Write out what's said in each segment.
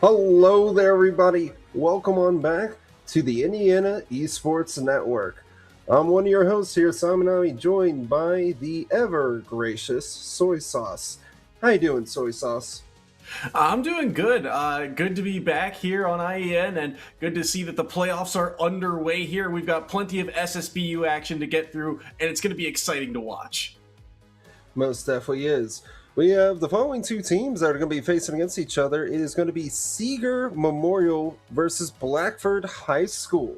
Hello there, everybody. Welcome on back to the Indiana Esports Network. I'm one of your hosts here, Simon Ami, joined by the ever gracious Soy Sauce. How you doing, Soy Sauce? I'm doing good. Good to be back here on IEN, and good to see that the playoffs are underway here. We've got plenty of SSBU action to get through, and it's going to be exciting to watch. Most definitely is. We have the following two teams that are going to be facing against each other. It is going to be Seeger Memorial versus Blackford High School.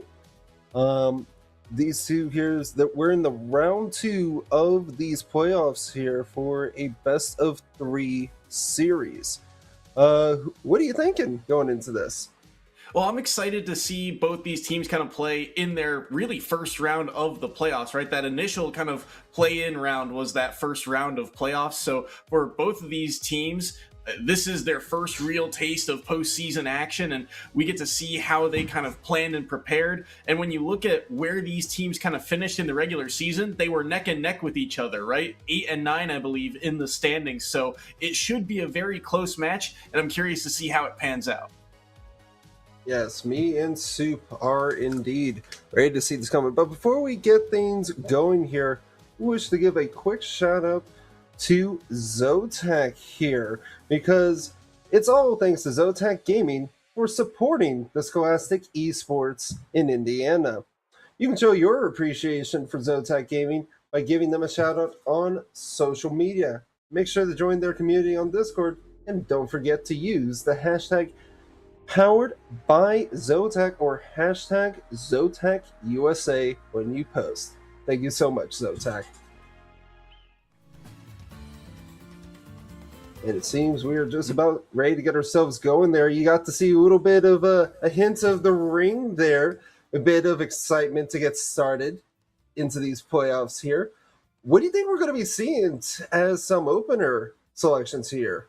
These two here that we're in the round 2 of these playoffs here for a best of 3 series. What are you thinking going into this? Well, I'm excited to see both these teams kind of play in their really first round of the playoffs, right? That initial kind of play-in round was that first round of playoffs. So for both of these teams, this is their first real taste of postseason action, and we get to see how they kind of planned and prepared. And when you look at where these teams kind of finished in the regular season, they were neck and neck with each other, right? 8 and 9, I believe, in the standings. So it should be a very close match, and I'm curious to see how it pans out. Yes, me and Soup are indeed ready to see this coming. But before we get things going here, we wish to give a quick shout out to Zotac here, because it's all thanks to Zotac Gaming for supporting the Scholastic Esports in Indiana. You can show your appreciation for Zotac Gaming by giving them a shout out on social media. Make sure to join their community on Discord, and don't forget to use the hashtag powered by Zotac or hashtag ZotacUSA when you post. Thank you so much, Zotac. And it seems we are just about ready to get ourselves going there. You got to see a little bit of a hint of the ring there, a bit of excitement to get started into these playoffs here. What do you think we're going to be seeing as some opener selections here?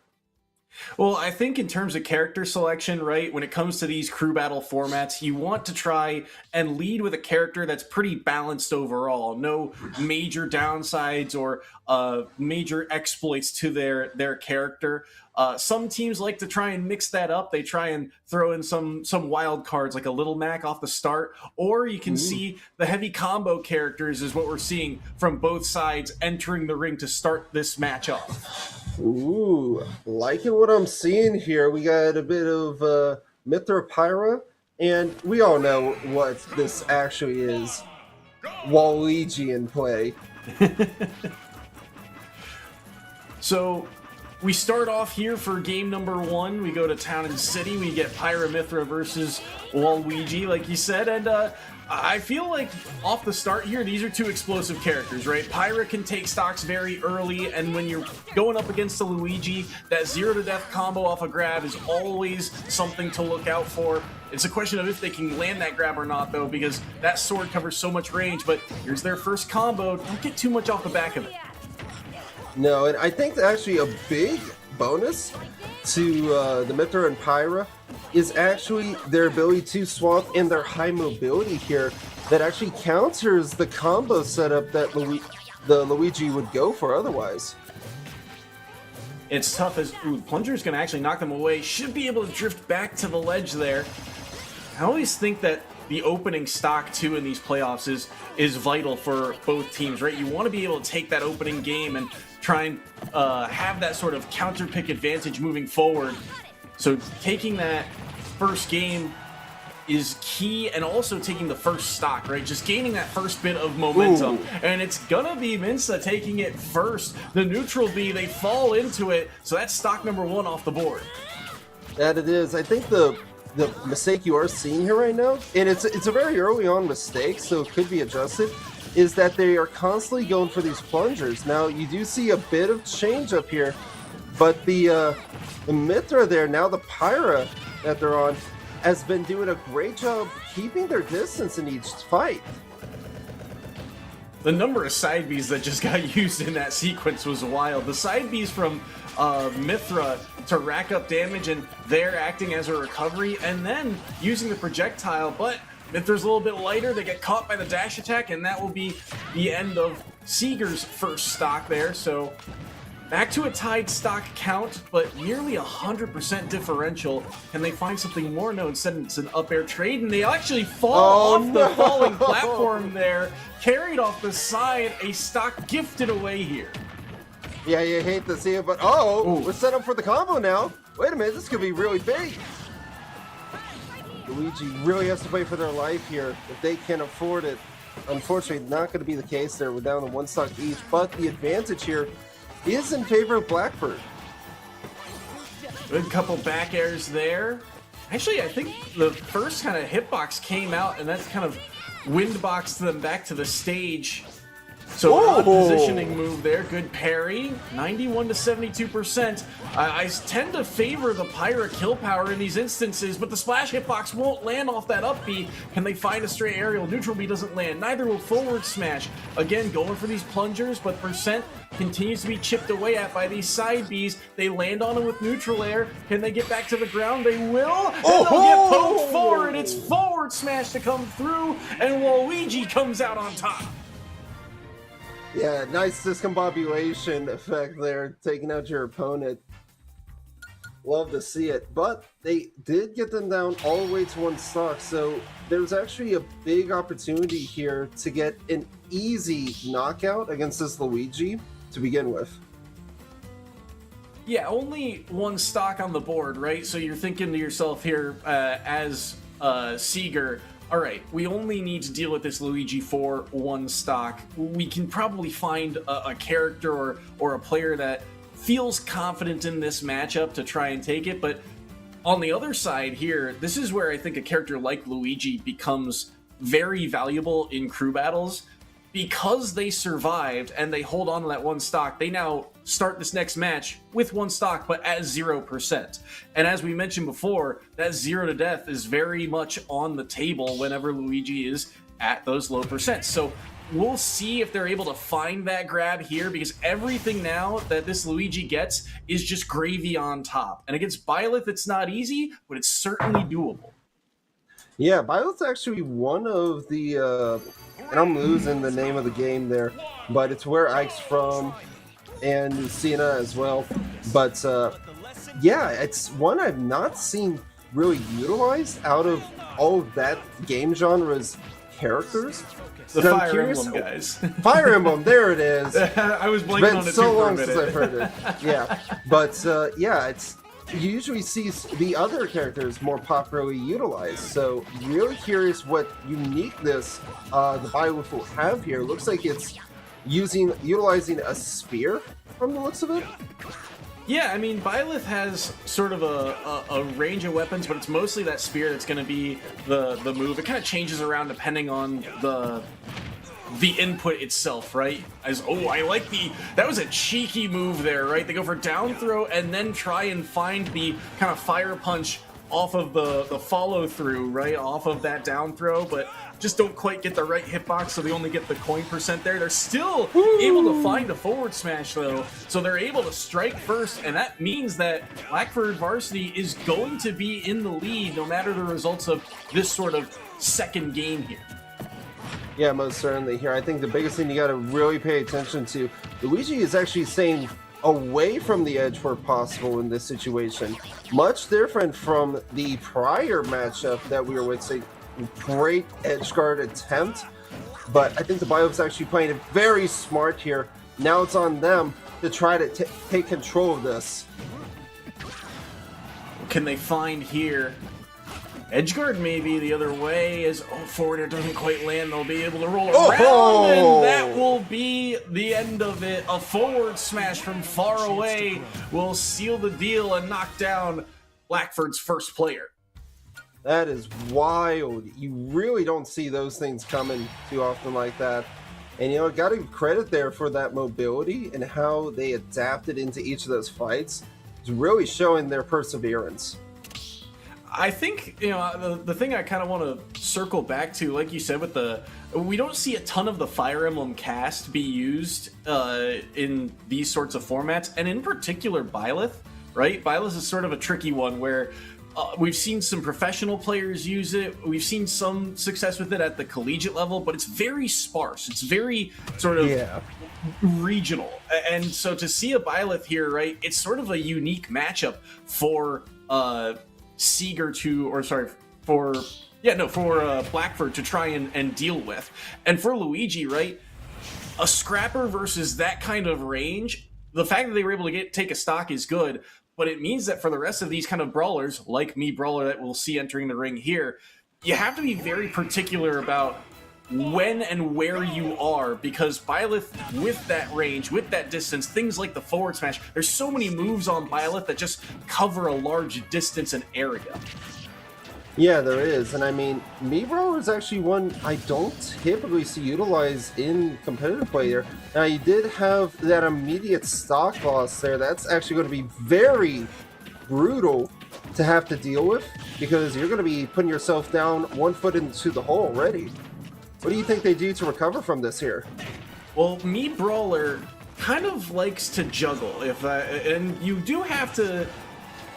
Well, I think in terms of character selection, right, when it comes to these crew battle formats, you want to try and lead with a character that's pretty balanced overall. No major downsides or major exploits to their character. Some teams like to try and mix that up. They try and throw in some wild cards like a Little Mac off the start, or you can see the heavy combo characters is what we're seeing from both sides entering the ring to start this match off. Ooh, liking what I'm seeing here. We got a bit of Mithra Pyra, and we all know what this actually is. Waluigi in play. So we start off here for game number 1. We go to Town and City. We get Pyra Mithra versus Waluigi, like you said, and I feel like off the start here, these are two explosive characters, right? Pyra can take stocks very early, and when you're going up against a Luigi, that 0 to death combo off a grab is always something to look out for. It's a question of if they can land that grab or not, though, because that sword covers so much range, but here's their first combo. Don't get too much off the back of it. No, and I think actually a big bonus to the Mithra and Pyra is actually their ability to swap and their high mobility here that actually counters the combo setup that the Luigi would go for otherwise. It's tough as Plunger's going to actually knock them away. Should be able to drift back to the ledge there. I always think that the opening stock too in these playoffs is vital for both teams, right? You want to be able to take that opening game and try and have that sort of counter pick advantage moving forward. So taking that first game is key, and also taking the first stock, right? Just gaining that first bit of momentum. Ooh. And it's gonna be Mensa taking it first. The neutral B, they fall into it, so that's stock number 1 off the board. That it is. I think the mistake you are seeing here right now, and it's a very early on mistake, so it could be adjusted, is that they are constantly going for these plungers. Now, you do see a bit of change up here, but the Mithra there, now the Pyra that they're on, has been doing a great job keeping their distance in each fight. The number of side Bs that just got used in that sequence was wild. The side Bs from Mithra to rack up damage, and they're acting as a recovery, and then using the projectile, but Mithra's a little bit lighter. They get caught by the dash attack, and that will be the end of Seeger's first stock there. So Back to a tied stock count, but nearly 100% differential. Can they find something more? No, instead it's an up air trade, and they actually fall off the falling platform there. Carried off the side, a stock gifted away here. Yeah, you hate to see it, but we're set up for the combo now. Wait a minute, this could be really big. Luigi really has to play for their life here if they can afford it. Unfortunately, not going to be the case there. We're down to 1 stock each, but the advantage here is in favor of Blackford. Good couple back airs there. Actually, I think the first kind of hitbox came out, and that's kind of windboxed them back to the stage. So odd positioning move there. Good parry. 91 to 72%. I tend to favor the Pyra kill power in these instances, but the splash hitbox won't land off that up B. Can they find a straight aerial? Neutral B doesn't land. Neither will forward smash. Again, going for these plungers, but percent continues to be chipped away at by these side Bs. They land on it with neutral air. Can they get back to the ground? They will. And they'll get poked forward. It's forward smash to come through, and Luigi comes out on top. Yeah, nice discombobulation effect there, taking out your opponent. Love to see it, but they did get them down all the way to 1 stock, so there's actually a big opportunity here to get an easy knockout against this Luigi to begin with. Yeah, only 1 stock on the board, right? So you're thinking to yourself here as Seeger, all right, we only need to deal with this Luigi for 1 stock. We can probably find a character or a player that feels confident in this matchup to try and take it. But on the other side here, this is where I think a character like Luigi becomes very valuable in crew battles. Because they survived and they hold on to that 1 stock, they now start this next match with 1 stock, but at 0%. And as we mentioned before, that 0 to death is very much on the table whenever Luigi is at those low percents. So we'll see if they're able to find that grab here, because everything now that this Luigi gets is just gravy on top. And against Byleth, it's not easy, but it's certainly doable. Yeah, Byleth's actually one of the... and I'm losing the name of the game there, but it's where Ike's from, and Lucina as well. But yeah, it's one I've not seen really utilized out of all of that game genre's characters. The Fire Emblem guys. Fire Emblem, there it is. I was blanking on it so too long for a since I've heard it. Yeah, but yeah, it's you usually see the other characters more popularly utilized. So really curious what uniqueness the Byleth will have here. Looks like it's utilizing a spear from the looks of it. Yeah, I mean, Byleth has sort of a range of weapons, but it's mostly that spear that's going to be the move. It kind of changes around depending on the input itself, right? I like that was a cheeky move there, right? They go for down throw and then try and find the kind of fire punch off of the follow through, right? Off of that down throw, but just don't quite get the right hitbox, so they only get the coin percent there. They're still able to find a forward smash though, so they're able to strike first, and that means that Blackford Varsity is going to be in the lead no matter the results of this sort of second game here. Yeah, most certainly here. I think the biggest thing you got to really pay attention to, Luigi is actually staying away from the edge where possible in this situation. Much different from the prior matchup that we were witnessing. Great edge guard attempt, but I think the Byleth's actually playing it very smart here. Now it's on them to try to take control of this. What can they find here? Edgeguard maybe the other way as forward air doesn't quite land. They'll be able to roll around, and that will be the end of it. A forward smash from far away will seal the deal and knock down Blackford's first player. That is wild. You really don't see those things coming too often like that. And, you know, got to give credit there for that mobility and how they adapted into each of those fights. It's really showing their perseverance. I think, you know, the thing I kind of want to circle back to, like you said, we don't see a ton of the Fire Emblem cast be used in these sorts of formats, and in particular Byleth, right? Byleth is sort of a tricky one where We've seen some professional players use it. We've seen some success with it at the collegiate level, but it's very sparse. It's very sort of regional. And so to see a Byleth here, right, it's sort of a unique matchup for Seeger for Blackford to try and deal with. And for Luigi, right, a scrapper versus that kind of range, the fact that they were able to take a stock is good, but it means that for the rest of these kind of brawlers, like Mii Brawler that we'll see entering the ring here, you have to be very particular about when and where you are, because Byleth, with that range, with that distance, things like the forward smash, there's so many moves on Byleth that just cover a large distance and area. Yeah, there is, and I mean, Mii Brawler is actually one I don't typically see utilized in competitive play here. Now, you did have that immediate stock loss there. That's actually going to be very brutal to have to deal with, because you're going to be putting yourself down 1 foot into the hole already. What do you think they do to recover from this here? Well, Mii Brawler kind of likes to juggle, and you do have to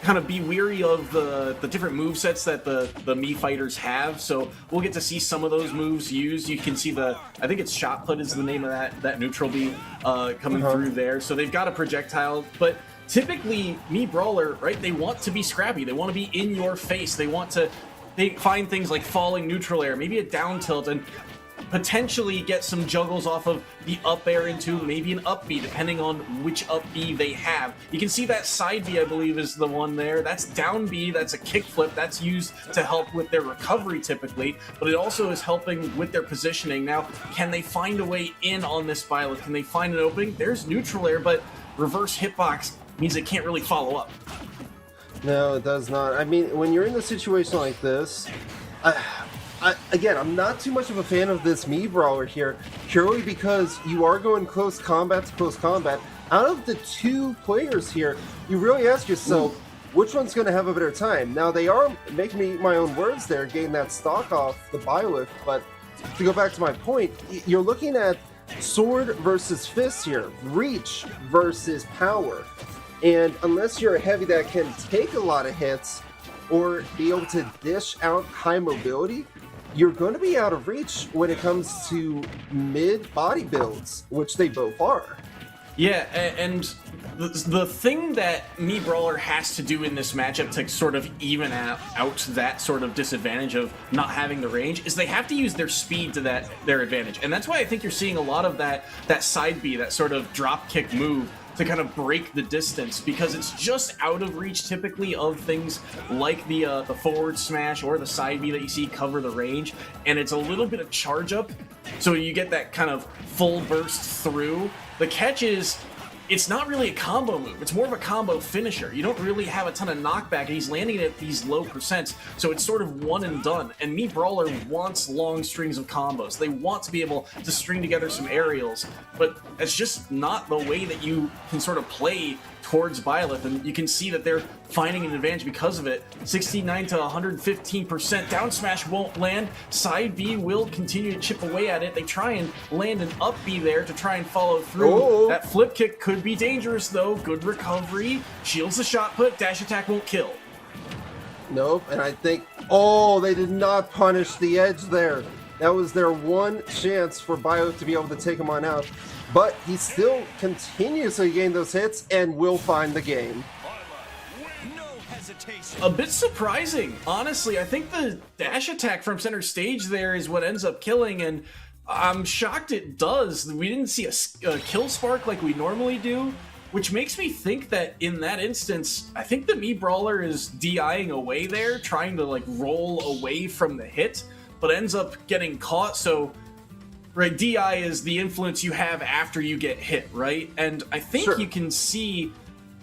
kind of be weary of the different move sets that the Mii fighters have, so we'll get to see some of those moves used. You can see I think it's shot put is the name of that neutral beam coming through there. So they've got a projectile, but typically Mii Brawler, right, they want to be scrappy. They want to be in your face. They find things like falling neutral air, maybe a down tilt, and potentially get some juggles off of the up air into maybe an up B, depending on which up B they have. You can see that side B, I believe, is the one there. That's down B, that's a kick flip. That's used to help with their recovery typically, but it also is helping with their positioning. Now, can they find a way in on this Byleth? Can they find an opening? There's neutral air, but reverse hitbox means it can't really follow up. No, it does not. I mean, when you're in a situation like this, again, I'm not too much of a fan of this Mii Brawler here, purely because you are going close combat to close combat. Out of the two players here, you really ask yourself, which one's going to have a better time? Now, they are making me eat my own words there, getting that stock off the Byleth, but to go back to my point, you're looking at sword versus fist here, reach versus power. And unless you're a heavy that can take a lot of hits or be able to dish out high mobility, you're going to be out of reach when it comes to mid body builds, which they both are. Yeah, and the thing that Mii Brawler has to do in this matchup to sort of even out that sort of disadvantage of not having the range is they have to use their speed to their advantage. And that's why I think you're seeing a lot of that side B, that sort of drop kick move, to kind of break the distance, because it's just out of reach typically of things like the forward smash or the side B that you see cover the range, and it's a little bit of charge up, so you get that kind of full burst through. The catch is, it's not really a combo move. It's more of a combo finisher. You don't really have a ton of knockback, and he's landing at these low percents, so it's sort of one and done. And Mii Brawler wants long strings of combos. They want to be able to string together some aerials, but it's just not the way that you can sort of play towards Byleth, and you can see that they're finding an advantage because of it. 69 to 115%. Down smash won't land. Side B will continue to chip away at it. They try and land an up B there to try and follow through. Oh. That flip kick could be dangerous though. Good recovery. Shields the shot put. Dash attack won't kill. Nope, and I think, they did not punish the edge there. That was their one chance for Byleth to be able to take him on out. But he still continues to gain those hits and will find the game. A bit surprising, honestly. I think the dash attack from center stage there is what ends up killing, and I'm shocked it does. We didn't see a kill spark like we normally do, which makes me think that in that instance, I think the Mii Brawler is DIing away there, trying to like roll away from the hit, but ends up getting caught. So right, DI is the influence you have after you get hit, right? And I think you can see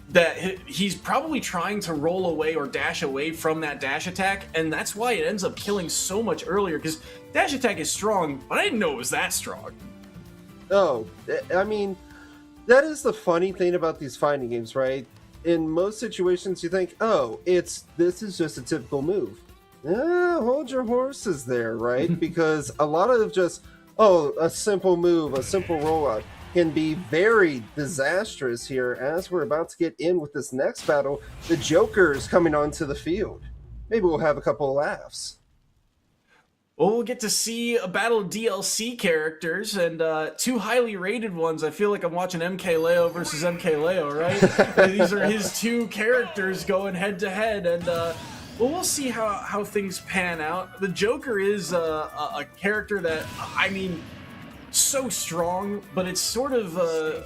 that he's probably trying to roll away or dash away from that dash attack, and that's why it ends up killing so much earlier, because dash attack is strong, but I didn't know it was that strong. Oh, I mean, that is the funny thing about these fighting games, right? In most situations, you think, this is just a typical move. Hold your horses there, right? Because a lot of just, a simple move, a simple rollout can be very disastrous here, as we're about to get in with this next battle. The Joker's coming onto the field. maybe we'll have a couple of laughs. Well, we'll get to see a battle of DLC characters and two highly rated ones. I feel like I'm watching MK Leo versus MK Leo, right? These are his two characters going head to head, and well, we'll see how things pan out. The Joker is a character that, I mean, so strong, but it's sort of a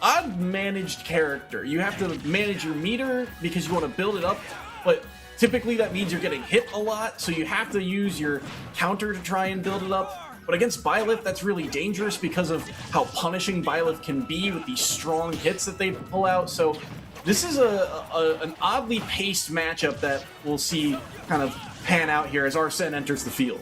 odd managed character. You have to manage your meter because you want to build it up, but typically that means you're getting hit a lot, so you have to use your counter to try and build it up. But against Byleth, that's really dangerous because of how punishing Byleth can be with these strong hits that they pull out. So this is an oddly paced matchup that we'll see kind of pan out here as IHSEN enters the field.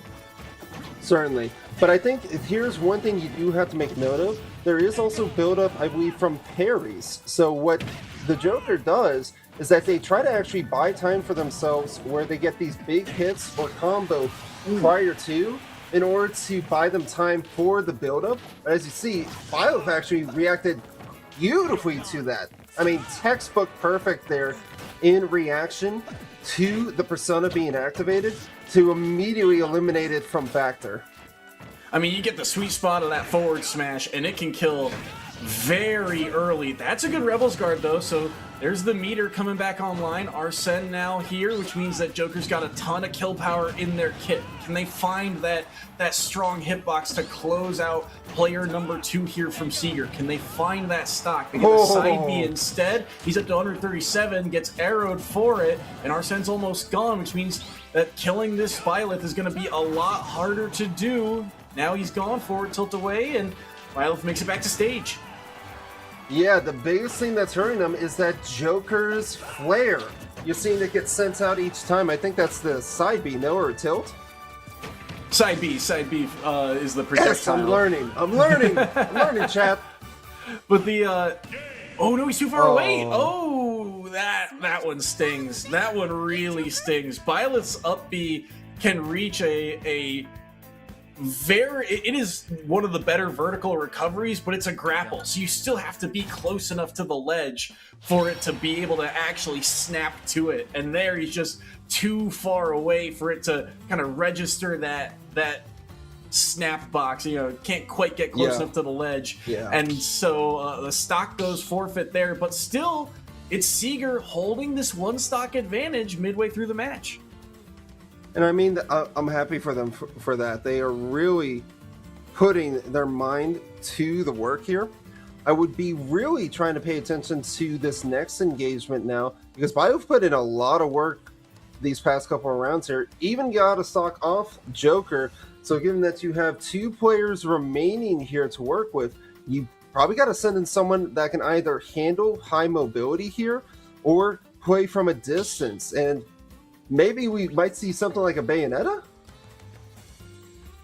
Certainly. But I think here's one thing you do have to make note of. There is also build-up, I believe, from parries. So what the Joker does is that they try to actually buy time for themselves where they get these big hits or combo prior to in order to buy them time for the build-up. As you see, Byleth actually reacted beautifully to that. I mean, textbook perfect there in reaction to the persona being activated to immediately eliminate it from Factor. I mean, you get the sweet spot of that forward smash, and it can kill very early. That's a good Rebels guard, though, so there's the meter coming back online. IHSEN now here, which means that Joker's got a ton of kill power in their kit. Can they find that strong hitbox to close out player number 2 here from Seeger? Can they find that stock? They get the side B instead. He's up to 137, gets arrowed for it, and IHSEN's almost gone, which means that killing this Byleth is going to be a lot harder to do. Now he's gone, forward tilt away, and Byleth makes it back to stage. Yeah, the biggest thing that's hurting them is that Joker's flare. You're seeing it get sent out each time. I think that's the side B, no, or tilt? Side B is the projectile. Yes, I'm learning, chat. But the, oh no, he's too far away. Oh, that one stings. That one really stings. Byleth's up B can reach it is one of the better vertical recoveries, but it's a grapple, so you still have to be close enough to the ledge for it to be able to actually snap to it, and there he's just too far away for it to kind of register that snap box. You know, can't quite get close enough to the ledge, and so the stock goes forfeit there, but still it's Seeger holding this one stock advantage midway through the match. And I mean, I'm happy for them for that. They are really putting their mind to the work here. I would be really trying to pay attention to this next engagement now, because Byleth put in a lot of work these past couple of rounds here. Even got a stock off Joker. So given that you have 2 players remaining here to work with, you probably got to send in someone that can either handle high mobility here or play from a distance. And maybe we might see something like a Bayonetta?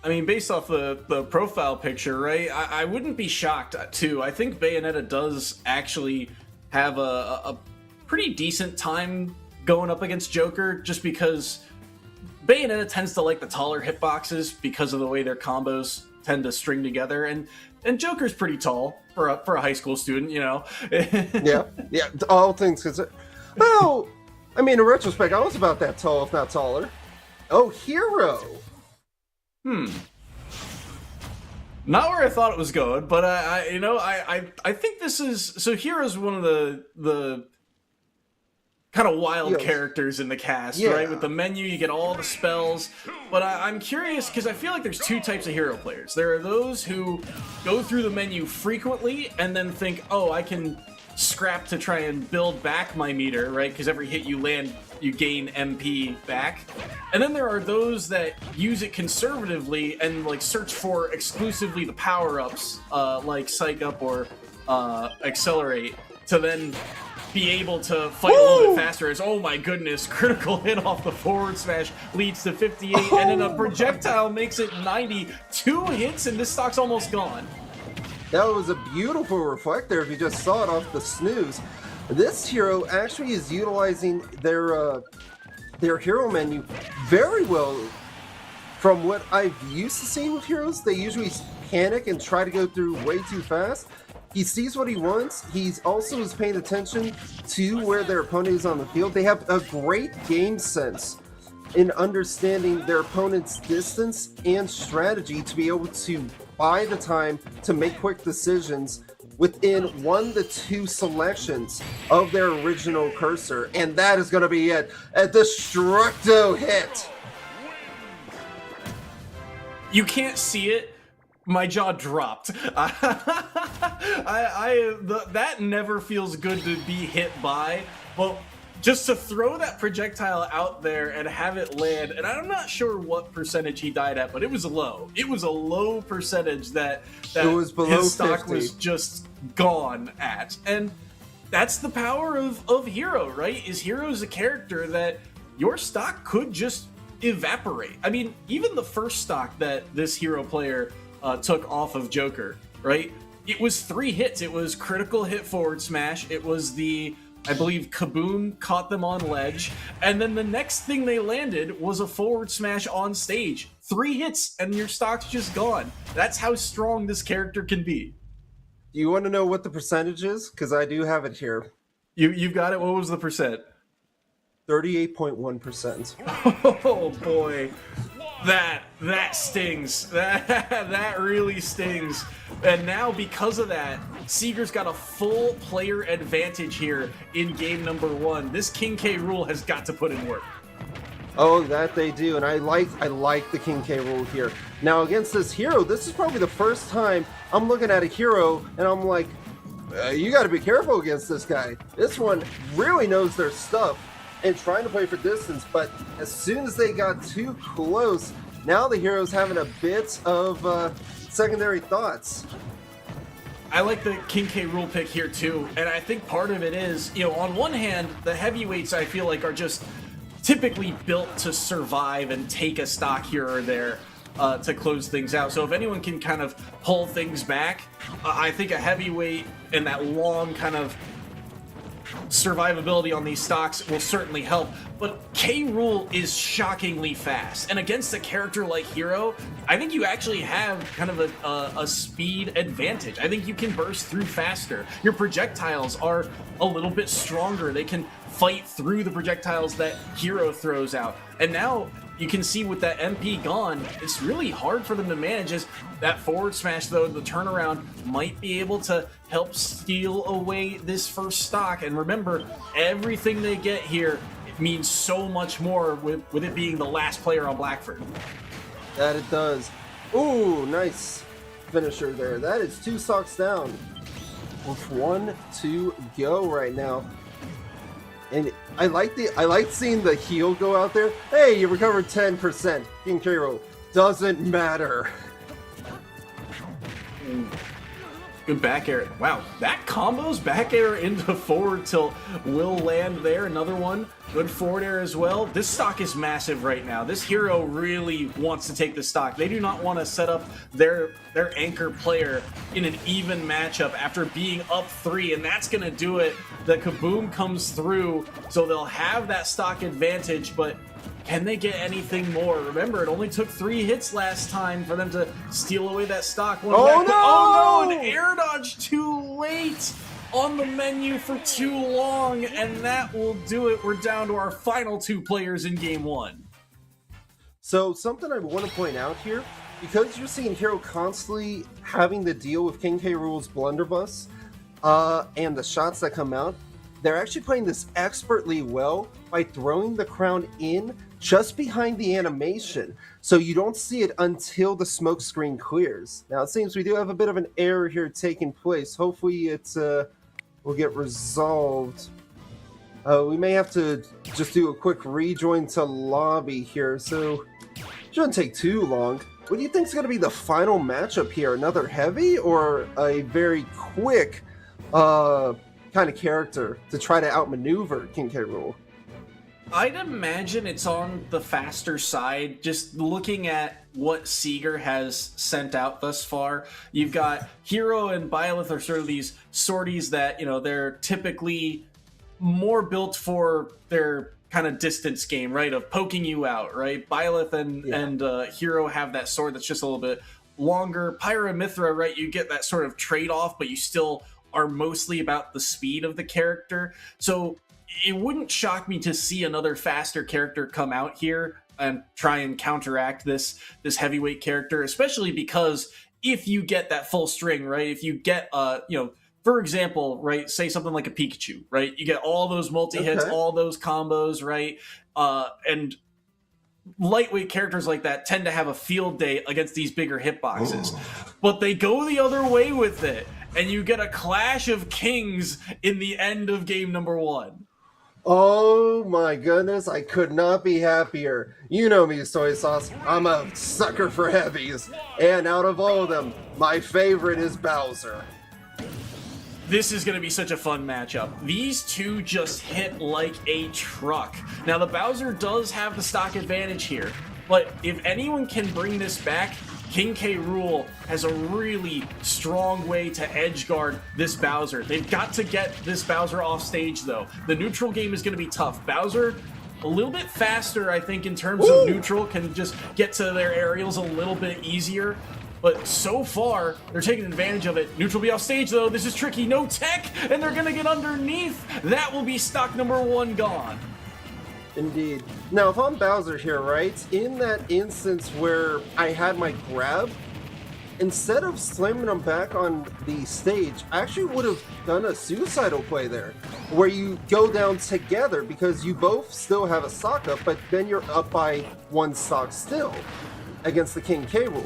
I mean, based off the profile picture, right, I wouldn't be shocked, too. I think Bayonetta does actually have a pretty decent time going up against Joker, just because Bayonetta tends to like the taller hitboxes because of the way their combos tend to string together, and Joker's pretty tall for a high school student, you know? yeah, all things considered. Well, I mean, in retrospect, I was about that tall, if not taller. Oh, Hero! Not where I thought it was going, but I think this is... So Hero's one of the kind of wild characters in the cast, right? With the menu, you get all the spells. But I'm curious, because I feel like there's 2 types of Hero players. There are those who go through the menu frequently and then think, oh, I can scrap to try and build back my meter, right? Because every hit you land, you gain MP back. And then there are those that use it conservatively and like search for exclusively the power-ups, like Psych Up or Accelerate, to then be able to fight a little bit faster. As, oh my goodness, critical hit off the forward smash leads to 58, and then a projectile makes it 90. 2 hits and this stock's almost gone. That was a beautiful reflector if you just saw it off the snooze. This hero actually is utilizing their hero menu very well. From what I've used to seeing with heroes, they usually panic and try to go through way too fast. He sees what he wants. He's also is paying attention to where their opponent is on the field. They have a great game sense in understanding their opponent's distance and strategy to be able to buy the time to make quick decisions within 1 to 2 selections of their original cursor. And that is going to be it. A Destructo hit. You can't see it. My jaw dropped. That never feels good to be hit by, but just to throw that projectile out there and have it land, and I'm not sure what percentage he died at, but it was low. It was a low percentage that it was below his stock 50. was just gone at. And that's the power of Hero, right? Is Hero's a character that your stock could just evaporate. I mean, even the first stock that this Hero player took off of Joker, right? It was 3 hits. It was critical hit forward smash. It was the, I believe, Kaboom caught them on ledge. And then the next thing they landed was a forward smash on stage. 3 hits and your stock's just gone. That's how strong this character can be. Do you want to know what the percentage is? Because I do have it here. You've got it. What was the percent? 38.1%. Oh boy. That stings. That really stings. And now, because of that, Seeger's got a full player advantage here in game number 1. This King K. Rool has got to put in work. Oh, that they do, and I like the King K. Rool here. Now, against this hero, this is probably the first time I'm looking at a hero, and I'm like, you got to be careful against this guy. This one really knows their stuff and trying to play for distance, but as soon as they got too close, now the hero's having a bit of secondary thoughts. I like the King K. Rool pick here too, and I think part of it is, on one hand, the heavyweights I feel like are just typically built to survive and take a stock here or there to close things out. So if anyone can kind of pull things back, I think a heavyweight and that long kind of survivability on these stocks will certainly help. But K. Rool is shockingly fast, and against a character like Hero, I think you actually have kind of a speed advantage. I think you can burst through faster. Your projectiles are a little bit stronger. They can fight through the projectiles that Hero throws out. And now you can see with that MP gone, it's really hard for them to manage. As that forward smash, though, the turnaround might be able to help steal away this first stock. And remember, everything they get here means so much more with it being the last player on Blackford. That it does. Ooh, nice finisher there. That is 2 stocks down with 1 to go right now. And I like seeing the heal go out there. Hey, you recovered 10%. King K. Rool. Doesn't matter. Good back air. Wow, that combos back air into forward tilt will land there. Another one. Good forward air as well. This stock is massive right now. This hero really wants to take the stock. They do not want to set up their anchor player in an even matchup after being up 3, and that's going to do it. The Kaboom comes through, so they'll have that stock advantage, but can they get anything more? Remember, it only took 3 hits last time for them to steal away that stock. Oh no! An air dodge too late on the menu for too long, and that will do it. We're down to our final 2 players in game 1. So something I want to point out here, because you're seeing Hero constantly having to deal with King K. Rool's blunderbuss and the shots that come out, they're actually playing this expertly well by throwing the crown in just behind the animation, so you don't see it until the smoke screen clears. Now it seems we do have a bit of an error here taking place. Hopefully it will get resolved. We may have to just do a quick rejoin to lobby here, so it shouldn't take too long. What do you think is going to be the final matchup here? Another heavy or a very quick kind of character to try to outmaneuver King K. Rool? I'd imagine it's on the faster side, just looking at what Seeger has sent out thus far. You've got Hero and Byleth are sort of these sorties that, they're typically more built for their kind of distance game, right? Of poking you out, right? Byleth and Hero have that sword that's just a little bit longer. Pyra and Mithra, right? You get that sort of trade-off, but you still are mostly about the speed of the character. So it wouldn't shock me to see another faster character come out here and try and counteract this heavyweight character, especially because if you get that full string, right? If you get for example, right, say something like a Pikachu, right? You get all those multi-hits, all those combos, right? And lightweight characters like that tend to have a field day against these bigger hitboxes. But they go the other way with it, and you get a clash of kings in the end of game number 1. Oh my goodness, I could not be happier. You know me, Soy Sauce. I'm a sucker for heavies. And out of all of them, my favorite is Bowser. This is going to be such a fun matchup. These two just hit like a truck. Now, the Bowser does have the stock advantage here, but if anyone can bring this back, King K. Rool has a really strong way to edge guard this Bowser. They've got to get this Bowser off stage, though. The neutral game is going to be tough. Bowser, a little bit faster, I think, in terms of neutral, can just get to their aerials a little bit easier. But so far, they're taking advantage of it. Neutral be off stage, though. This is tricky. No tech, and they're going to get underneath. That will be stock number 1 gone. Indeed. Now, if I'm Bowser here, right, in that instance where I had my grab, instead of slamming him back on the stage, I actually would have done a suicidal play there, where you go down together because you both still have a stock up, but then you're up by 1 stock still against the King K. Rool.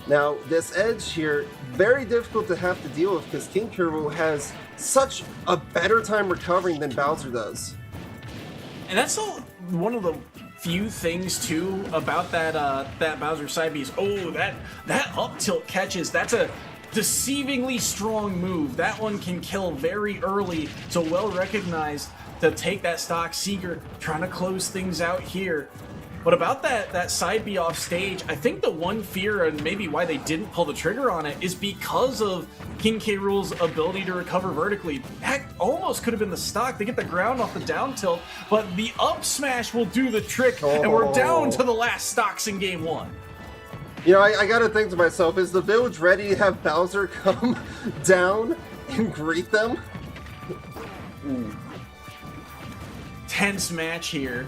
Now, this edge here, very difficult to have to deal with because King K. Rool has such a better time recovering than Bowser does. And that's one of the few things too about that Bowser side B is, that up tilt catches. That's a deceivingly strong move. That one can kill very early, so well recognized to take that stock. Seeger trying to close things out here. But about that side B off stage, I think the one fear and maybe why they didn't pull the trigger on it is because of King K. Rool's ability to recover vertically. That almost could have been the stock. They get the ground off the down tilt, but the up smash will do the trick, and we're down to the last stocks in game 1. You know, I gotta think to myself, is the village ready to have Bowser come down and greet them? Tense match here.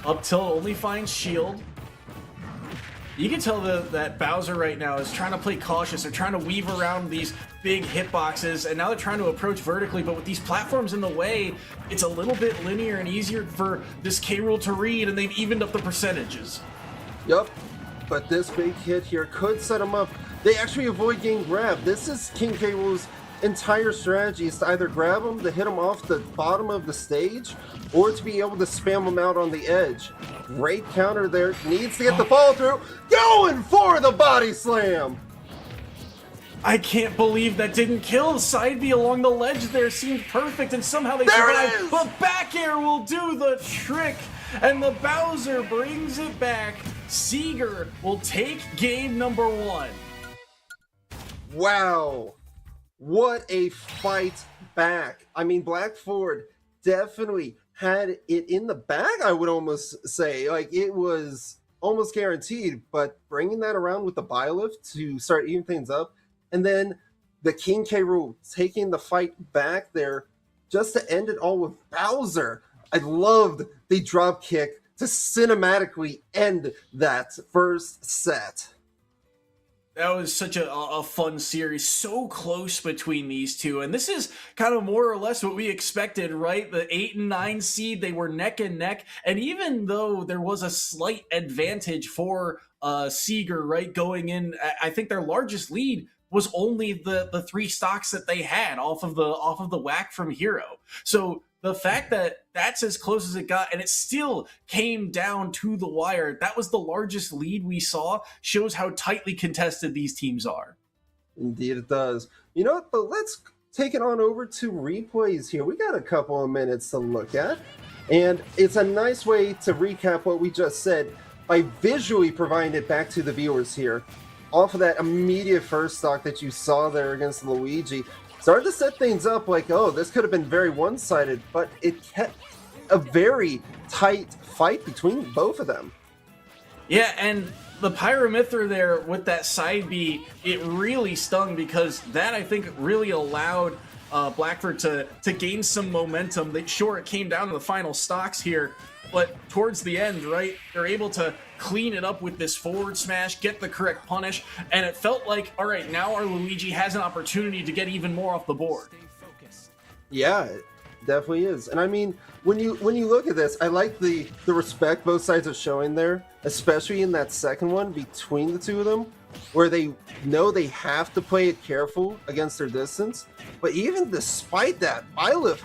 Up tilt only finds shield. You can tell that Bowser right now is trying to play cautious. They're trying to weave around these big hitboxes, and now they're trying to approach vertically, but with these platforms in the way, it's a little bit linear and easier for this K. Rool to read, and they've evened up the percentages. Yup, but this big hit here could set them up. They actually avoid getting grabbed. This is King K. Rool's entire strategy is to either grab them to hit them off the bottom of the stage or to be able to spam them out on the edge. Great counter there. Needs to get the follow through. Going for the body slam. I can't believe that didn't kill. Side B along the ledge there seemed perfect, and somehow they survived. But back air will do the trick, and the Bowser brings it back. Seeger will take game number 1. Wow. What a fight back. I mean, Blackford definitely had it in the bag, I would almost say. Like, it was almost guaranteed, but bringing that around with the Byleth to start evening things up, and then the King K. Rool taking the fight back there just to end it all with Bowser. I loved the drop kick to cinematically end that first set. That was such a fun series, so close between these two, and this is kind of more or less what we expected, right? The 8 and 9 seed, they were neck and neck, and even though there was a slight advantage for Seeger, right, going in, I think their largest lead was only the 3 stocks that they had off of the whack from Hero. So the fact that that's as close as it got, and it still came down to the wire, that was the largest lead we saw, shows how tightly contested these teams are. Indeed it does. You know what, but let's take it on over to replays here. We got a couple of minutes to look at, and it's a nice way to recap what we just said by visually providing it back to the viewers here. Off of that immediate first stock that you saw there against Luigi, started to set things up like, oh, this could have been very one-sided, but it kept a very tight fight between both of them. Yeah, and the Pyramithra there with that side B, it really stung because that, I think, really allowed Blackford to gain some momentum. Sure, it came down to the final stocks here, but towards the end, right, they're able to clean it up with this forward smash, get the correct punish, and it felt like, all right, now our Luigi has an opportunity to get even more off the board. Yeah, it definitely is. And I mean, when you look at this, I like the respect both sides are showing there, especially in that second one between the two of them, where they know they have to play it careful against their distance. But even despite that, Byleth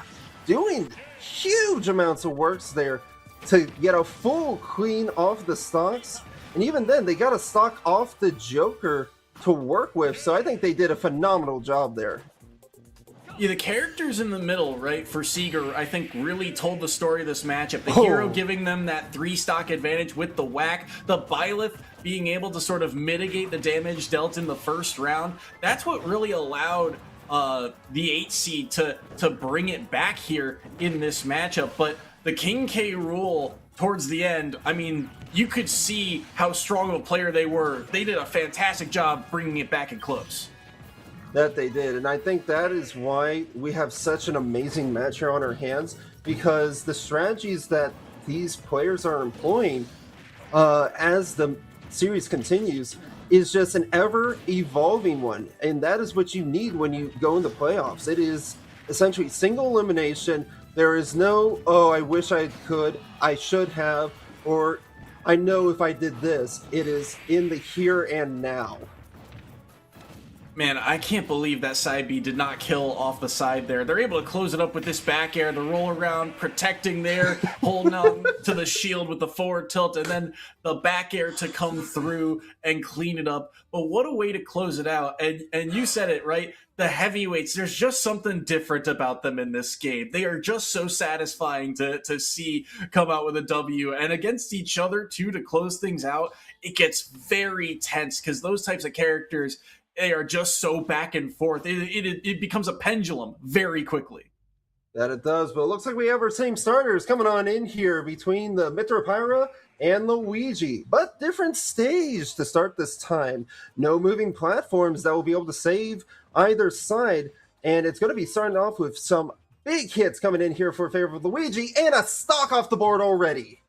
doing huge amounts of works there to get a full clean off the stocks. And even then, they got a stock off the Joker to work with. So I think they did a phenomenal job there. Yeah, the characters in the middle, right, for Seeger, I think really told the story of this matchup. The hero giving them that 3-stock advantage with the whack, the Byleth being able to sort of mitigate the damage dealt in the first round. That's what really allowed the 8 seed to bring it back here in this matchup. But the King K. Rool towards the end, I mean, you could see how strong of a player they were. They did a fantastic job bringing it back in close. That they did, and I think that is why we have such an amazing match here on our hands, because the strategies that these players are employing as the series continues is just an ever-evolving one, and that is what you need when you go into playoffs. It is essentially single elimination. There is no, oh, I wish I could, I should have, or I know if I did this. It is in the here and now. Man, I can't believe that side B did not kill off the side there. They're able to close it up with this back air, the roll around, protecting there, holding on to the shield with the forward tilt, and then the back air to come through and clean it up. But what a way to close it out. And you said it, right? The heavyweights, there's just something different about them in this game. They are just so satisfying to see come out with a W. And against each other, too, to close things out, it gets very tense because those types of characters, they are just so back and forth. It becomes a pendulum very quickly. That it does, but it looks like we have our same starters coming on in here between the Mitra Pyra and Luigi, but different stage to start this time. No moving platforms that will be able to save either side, and it's going to be starting off with some big hits coming in here for favor of Luigi, and a stock off the board already.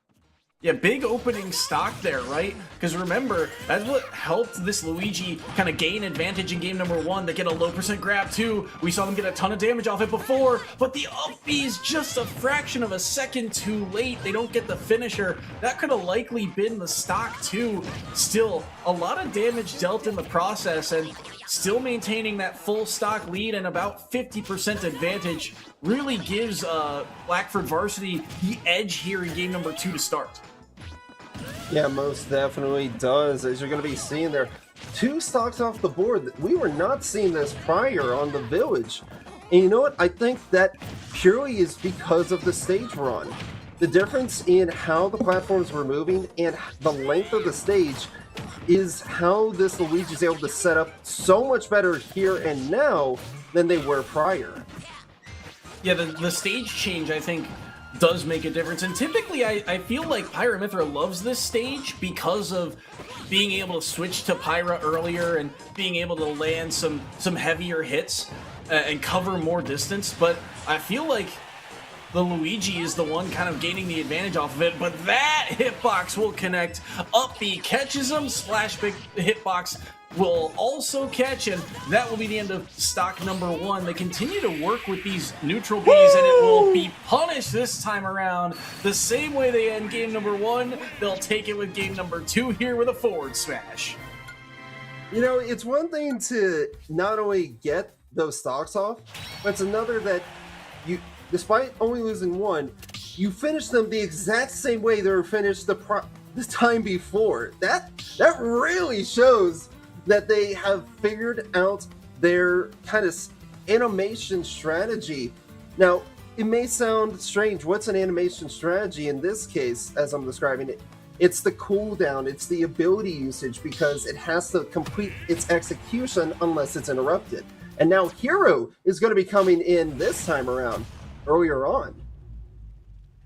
Yeah, big opening stock there, right? Because remember, that's what helped this Luigi kind of gain advantage in game number 1. They get a low percent grab too. We saw them get a ton of damage off it before, but the up B is just a fraction of a second too late. They don't get the finisher. That could have likely been the stock too. Still, a lot of damage dealt in the process, and still maintaining that full stock lead and about 50% advantage really gives Blackford Varsity the edge here in game number 2 to start. Yeah, most definitely does. As you're going to be seeing there, 2 stocks off the board. We were not seeing this prior on the Village. And you know what? I think that purely is because of the stage we're on. The difference in how the platforms were moving and the length of the stage is how this Luigi is able to set up so much better here and now than they were prior. Yeah, the stage change, I think, does make a difference. And typically, I feel like Pyra Mythra loves this stage because of being able to switch to Pyra earlier and being able to land some heavier hits and cover more distance. But I feel like the Luigi is the one kind of gaining the advantage off of it, but that hitbox will connect. Up B catches him, slash big hitbox will also catch, and that will be the end of stock number 1. They continue to work with these neutral Bs, and it will be punished this time around. The same way they end game number 1, they'll take it with game number 2 here with a forward smash. You know, it's one thing to not only get those stocks off, but it's another that you, despite only losing 1, you finish them the exact same way they were finished the time before. That really shows that they have figured out their kind of animation strategy. Now, it may sound strange. What's an animation strategy in this case, as I'm describing it? It's the cooldown, it's the ability usage, because it has to complete its execution unless it's interrupted. And now Hero is going to be coming in this time around, earlier on.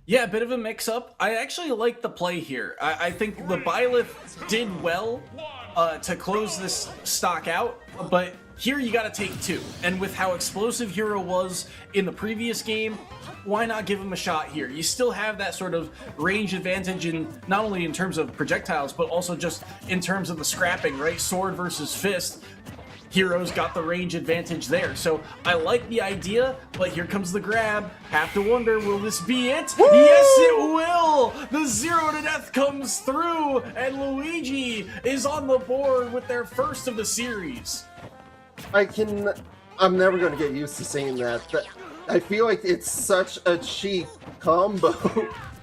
Yeah, a bit of a mix-up. I actually like the play here. I think the Byleth did well to close this stock out, but here you got to take 2. And with how explosive Hero was in the previous game, why not give him a shot here? You still have that sort of range advantage in not only in terms of projectiles, but also just in terms of the scrapping, right? Sword versus fist. Hero's got the range advantage there. So I like the idea, but here comes the grab. Have to wonder, will this be it? Woo! Yes, it will! The 0 to death comes through, and Luigi is on the board with their first of the series. I'm never going to get used to seeing that. But I feel like it's such a cheap combo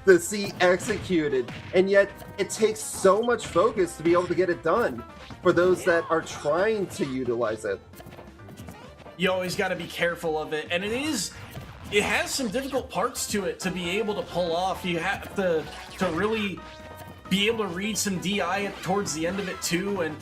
to see executed, and yet it takes so much focus to be able to get it done for those that are trying to utilize it. You always got to be careful of it, and it has some difficult parts to it to be able to pull off. You have to really be able to read some DI towards the end of it too, and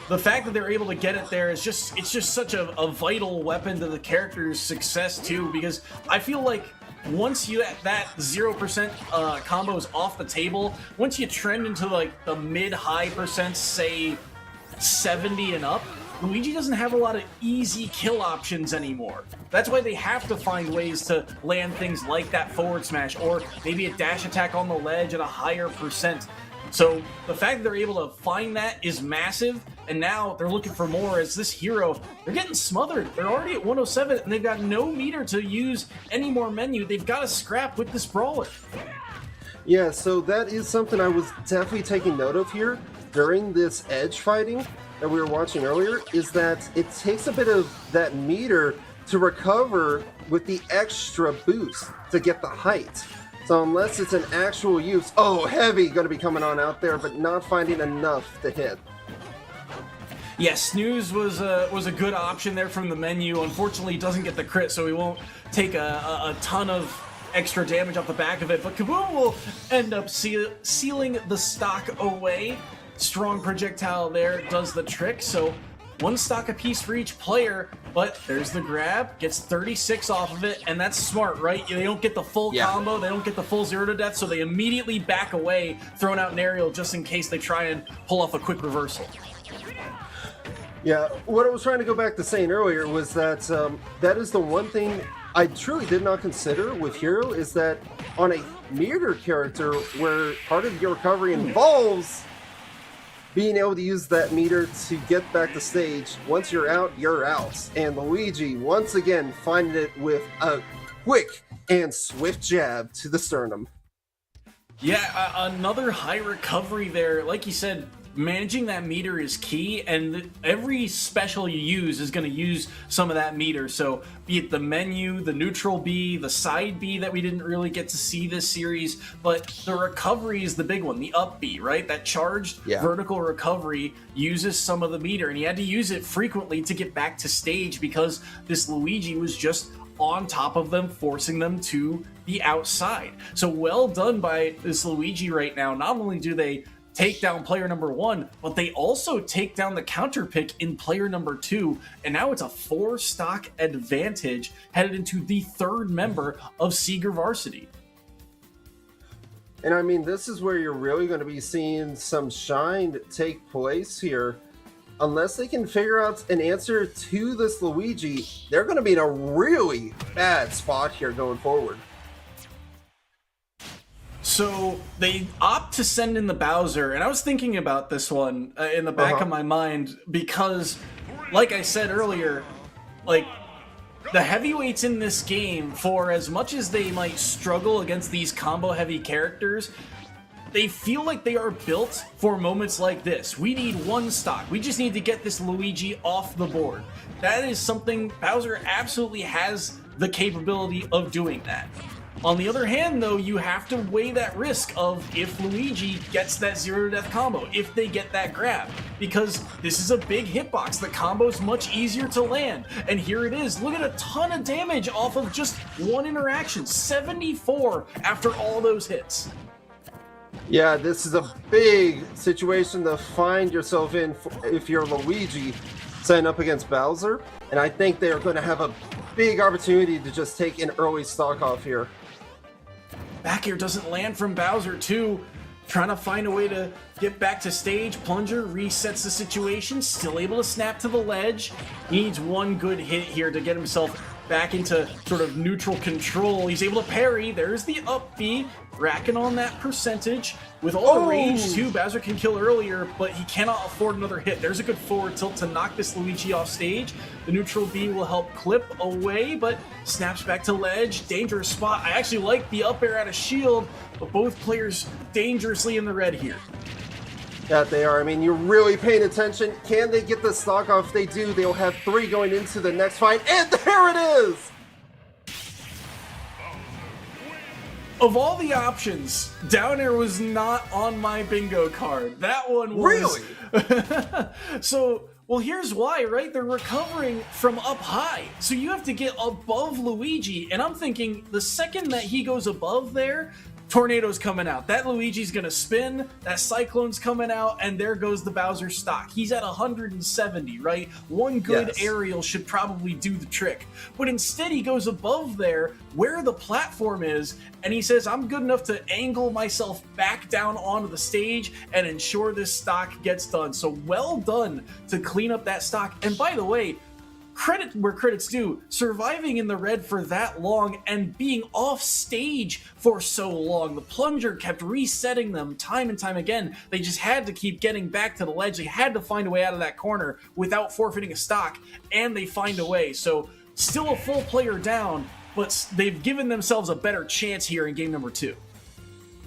the fact that they're able to get it there is just such a vital weapon to the character's success too, because I feel like once that 0% combo is off the table, once you trend into like the mid-high percent, say 70 and up, Luigi doesn't have a lot of easy kill options anymore. That's why they have to find ways to land things like that forward smash, or maybe a dash attack on the ledge at a higher percent. So the fact that they're able to find that is massive, and now they're looking for more as this hero, they're getting smothered. They're already at 107, and they've got no meter to use any more menu. They've got to scrap with this Brawler. Yeah, so that is something I was definitely taking note of here during this edge fighting that we were watching earlier, is that it takes a bit of that meter to recover with the extra boost to get the height. So unless it's an actual use, heavy going to be coming on out there, but not finding enough to hit. Yeah, Snooze was a good option there from the menu. Unfortunately, he doesn't get the crit, so he won't take a ton of extra damage off the back of it. But Kaboom will end up sealing the stock away. Strong projectile there does the trick, so 1 stock apiece for each player, but there's the grab, gets 36 off of it, and that's smart, right? They don't get the full combo, they don't get the full 0 to death, so they immediately back away, throwing out an aerial just in case they try and pull off a quick reversal. Yeah, what I was trying to go back to saying earlier was that that is the one thing I truly did not consider with Hero, is that on a meter character where part of your recovery involves being able to use that meter to get back to stage. Once you're out, you're out. And Luigi, once again, finding it with a quick and swift jab to the sternum. Yeah, another high recovery there. Like you said, managing that meter is key, and every special you use is going to use some of that meter. So be it the menu, the neutral B, the side B that we didn't really get to see this series, but the recovery is the big one, the up B, right? That charged vertical recovery uses some of the meter, and he had to use it frequently to get back to stage because this Luigi was just on top of them, forcing them to the outside. So well done by this Luigi right now. Not only do they take down player number 1, but they also take down the counter pick in player number 2, and now it's a 4 stock advantage headed into the 3rd member of Seeger Varsity. And I mean, this is where you're really going to be seeing some shine take place here. Unless they can figure out an answer to this Luigi, they're going to be in a really bad spot here going forward. So they opt to send in the Bowser, and I was thinking about this one in the back of my mind because, like I said earlier, like the heavyweights in this game, for as much as they might struggle against these combo-heavy characters, they feel like they are built for moments like this. We need 1 stock. We just need to get this Luigi off the board. That is something Bowser absolutely has the capability of doing that. On the other hand, though, you have to weigh that risk of if Luigi gets that 0 to death combo, if they get that grab, because this is a big hitbox. The combo's much easier to land, and here it is. Look at a ton of damage off of just 1 interaction, 74 after all those hits. Yeah, this is a big situation to find yourself in if you're Luigi setting up against Bowser, and I think they are going to have a big opportunity to just take an early stock off here. Back air doesn't land from Bowser, too. trying to find a way to get back to stage. Plunger resets the situation, still able to snap to the ledge. He needs one good hit here to get himself back into sort of neutral control. He's able to parry. There's the up B, racking on that percentage. With all the rage too, Bowser can kill earlier, but he cannot afford another hit. There's a good forward tilt to knock this Luigi off stage. The neutral B will help clip away, but snaps back to ledge. Dangerous spot. I actually like the up air out of shield, but both players dangerously in the red here. Yeah, they are. I mean, you're really paying attention. Can they get the stock off? If they do, they'll have 3 going into the next fight, and there it is! Of all the options, down air was not on my bingo card. That one was... Really? So, well, here's why, right? They're recovering from up high. So you have to get above Luigi, and I'm thinking the second that he goes above there, Tornado's coming out. That Luigi's gonna spin, that Cyclone's coming out, and there goes the Bowser stock. He's at 170, right? One good aerial should probably do the trick. But instead he goes above there, where the platform is, and he says, I'm good enough to angle myself back down onto the stage and ensure this stock gets done. So well done to clean up that stock. And by the way, credit where credit's due, surviving in the red for that long and being off stage for so long. The plunger kept resetting them time and time again. They just had to keep getting back to the ledge. They had to find a way out of that corner without forfeiting a stock, and they find a way. So still a full player down, but they've given themselves a better chance here in game number 2.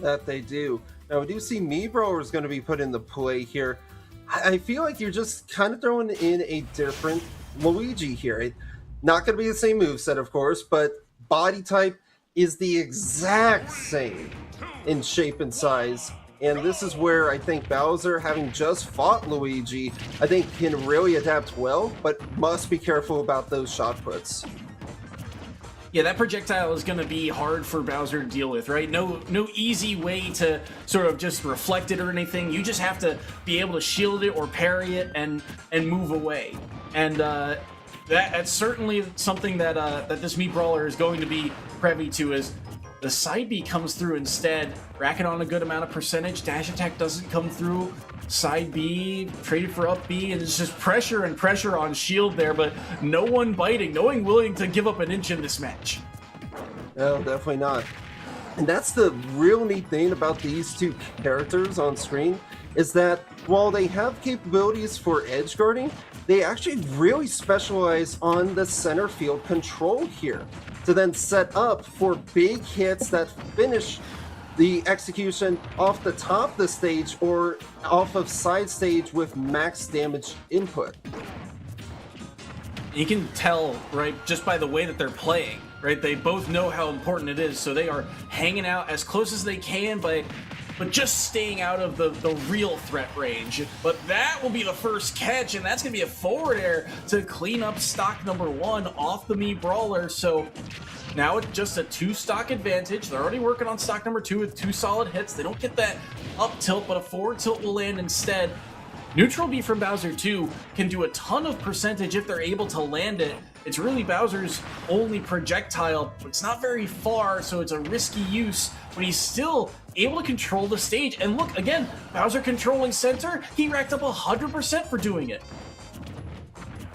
That they do. Now, we do see Mii Brawler is going to be put into play here. I feel like you're just kind of throwing in a different Luigi here. Not going to be the same moveset, of course, but body type is the exact same in shape and size. And this is where I think Bowser, having just fought Luigi, I think can really adapt well, but must be careful about those shot puts. Yeah, that projectile is going to be hard for Bowser to deal with, right? No easy way to sort of just reflect it or anything. You just have to be able to shield it or parry it and move away. And that's certainly something that that this Mii Brawler is going to be privy to, as the side B comes through instead, racking on a good amount of percentage. Dash attack doesn't come through. Side B, traded for up B, and it's just pressure and pressure on shield there, but no one biting, no one willing to give up an inch in this match. No, definitely not. And that's the real neat thing about these two characters on screen, is that while they have capabilities for edge guarding, they actually really specialize on the center field control here to then set up for big hits that finish the execution off the top of the stage or off of side stage with max damage input. You can tell, right, just by the way that they're playing, right? They both know how important it is, so they are hanging out as close as they can, but just staying out of the real threat range. But that will be the first catch, and that's going to be a forward air to clean up stock number 1 off the Mii Brawler. So now it's just a 2 stock advantage. They're already working on stock number 2 with 2 solid hits. They don't get that up tilt, but a forward tilt will land instead. Neutral B from Bowser 2 can do a ton of percentage if they're able to land it. It's really Bowser's only projectile. It's not very far, so it's a risky use, but he's still able to control the stage. And look, again, Bowser controlling center, he racked up 100% for doing it.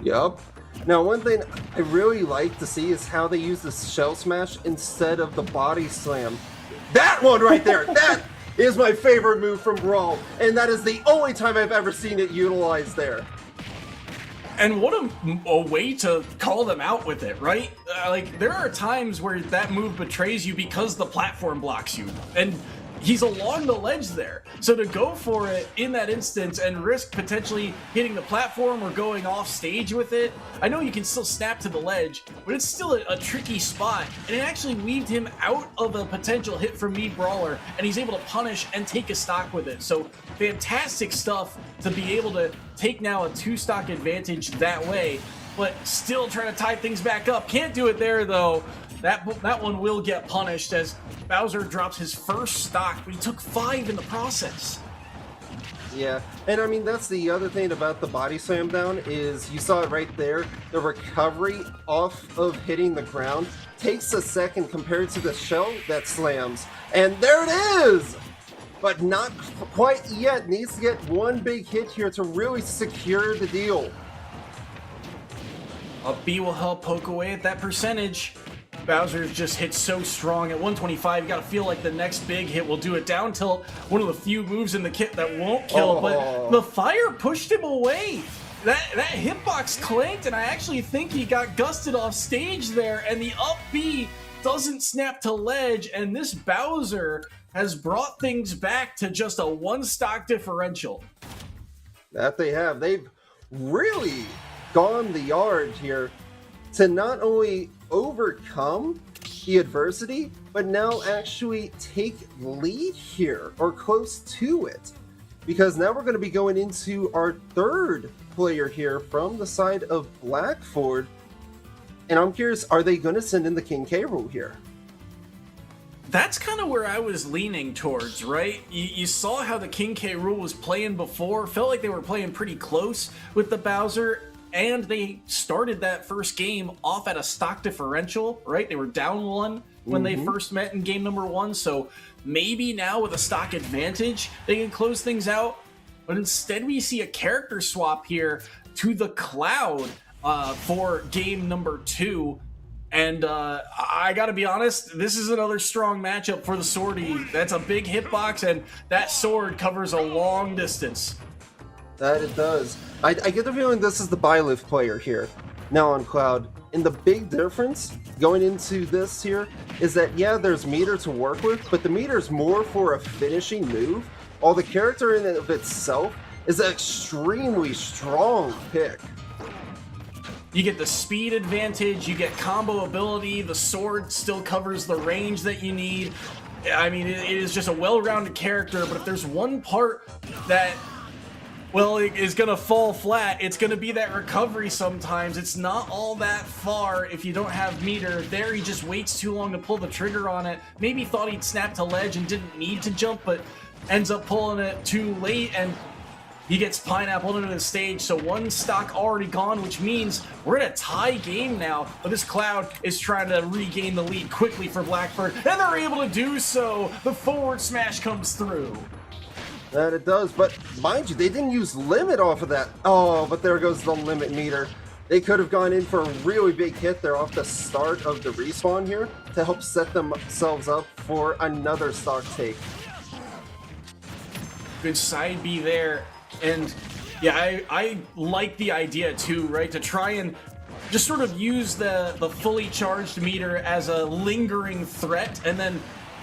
Yup. Now, one thing I really like to see is how they use the shell smash instead of the body slam. That one right there, that is my favorite move from Rool, and that is the only time I've ever seen it utilized there. And what a way to call them out with it, right? Like, there are times where that move betrays you because the platform blocks you, and he's along the ledge there. So to go for it in that instance and risk potentially hitting the platform or going off stage with it, I know you can still snap to the ledge, but it's still a tricky spot, and it actually weaved him out of a potential hit from Mii Brawler, and he's able to punish and take a stock with it. So fantastic stuff to be able to take now a 2 stock advantage that way, but still trying to tie things back up. Can't do it there though. That one will get punished as Bowser drops his first stock, but he took 5 in the process. Yeah, and I mean, that's the other thing about the body slam down is you saw it right there. The recovery off of hitting the ground takes a second compared to the shell that slams. And there it is! but not quite yet. Needs to get one big hit here to really secure the deal. A B will help poke away at that percentage. Bowser's just hit so strong at 125. You gotta feel like the next big hit will do it. Down tilt, one of the few moves in the kit that won't kill, but the fire pushed him away. That hitbox clanked, and I actually think he got gusted off stage there, and the up B doesn't snap to ledge, and this Bowser has brought things back to just a one stock differential. That they have. They've really gone the yard here to not only overcome the adversity, but now actually take lead here, or close to it. Because now we're going to be going into our third player here from the side of Blackford. And I'm curious, are they going to send in the King K. Rool here? That's kind of where I was leaning towards, right? You saw how the King K. Rool was playing before. Felt like they were playing pretty close with the Bowser. And they started that first game off at a stock differential, right? They were down one when they first met in game number 1. So maybe now with a stock advantage, they can close things out. But instead we see a character swap here to the Cloud for game number 2. And I gotta be honest, this is another strong matchup for the Swordy. That's a big hitbox, and that sword covers a long distance. That it does. I get the feeling this is the Byleth player here, now on Cloud. And the big difference going into this here is that, yeah, there's meter to work with, but the meter is more for a finishing move, while the character in and of itself is an extremely strong pick. You get the speed advantage, you get combo ability, the sword still covers the range that you need. I mean, it is just a well-rounded character, but if there's one part that, well, it is going to fall flat, it's going to be that recovery sometimes. It's not all that far if you don't have meter. There, he just waits too long to pull the trigger on it. Maybe thought he'd snap to ledge and didn't need to jump, but ends up pulling it too late, and he gets pineappled into the stage. So one stock already gone, which means we're in a tie game now, but this Cloud is trying to regain the lead quickly for Blackford, and they're able to do so. The forward smash comes through. That it does, but mind you, they didn't use limit off of that. Oh, but there goes the limit meter. They could have gone in for a really big hit there off the start of the respawn here to help set themselves up for another stock take. Good side B there, and yeah, I like the idea too, right? To try and just sort of use the fully charged meter as a lingering threat, and then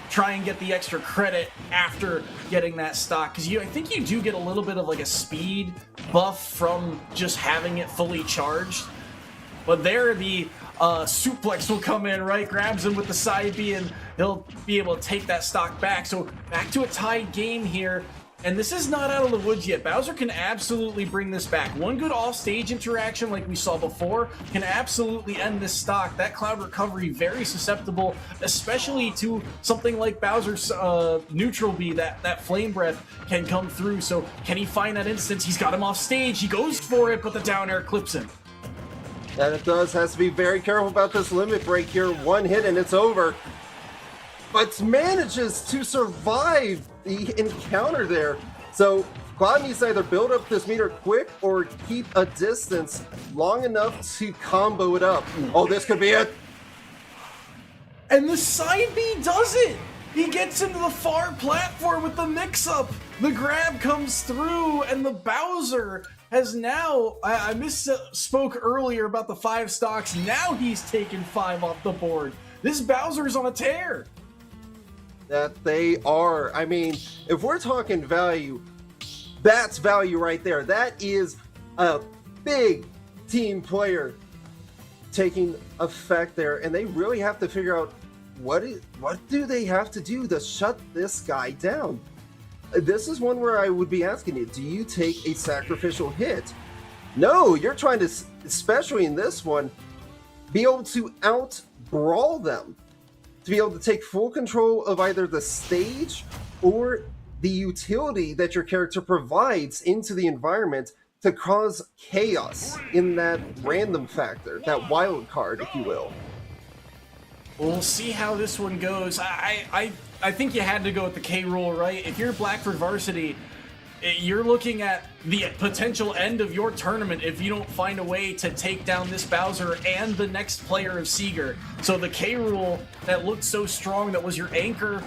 try and get the extra credit after getting that stock, because I think you do get a little bit of like a speed buff from just having it fully charged. But there, the suplex will come in, right? Grabs him with the side B, and he'll be able to take that stock back. So back to a tied game here. And this is not out of the woods yet. Bowser can absolutely bring this back. One good off-stage interaction like we saw before can absolutely end this stock. That Cloud recovery, very susceptible, especially to something like Bowser's neutral B. That Flame Breath can come through. So can he find that instance? He's got him off stage. He goes for it, but the down air clips him. And it does. Has to be very careful about this limit break here. One hit and it's over. But manages to survive the encounter there. So Cloud needs to either build up this meter quick or keep a distance long enough to combo it up. Oh, this could be it. And the side B does it. He gets into the far platform with the mix-up. The grab comes through, and the Bowser has now, I misspoke earlier about the 5 stocks. Now he's taken 5 off the board. This Bowser's on a tear. That they are. I mean, if we're talking value, that's value right there. That is a big team player taking effect there, and they really have to figure out what do they have to do to shut this guy down. This is one where I would be asking you, do you take a sacrificial hit? No, you're trying to, especially in this one, be able to out-brawl them. To be able to take full control of either the stage or the utility that your character provides into the environment to cause chaos in that random factor, that wild card, if you will. We'll see how this one goes. I I think you had to go with the K Rool, right? If you're Blackford varsity, you're looking at the potential end of your tournament if you don't find a way to take down this Bowser and the next player of Seeger. So the K Rool that looked so strong, that was your anchor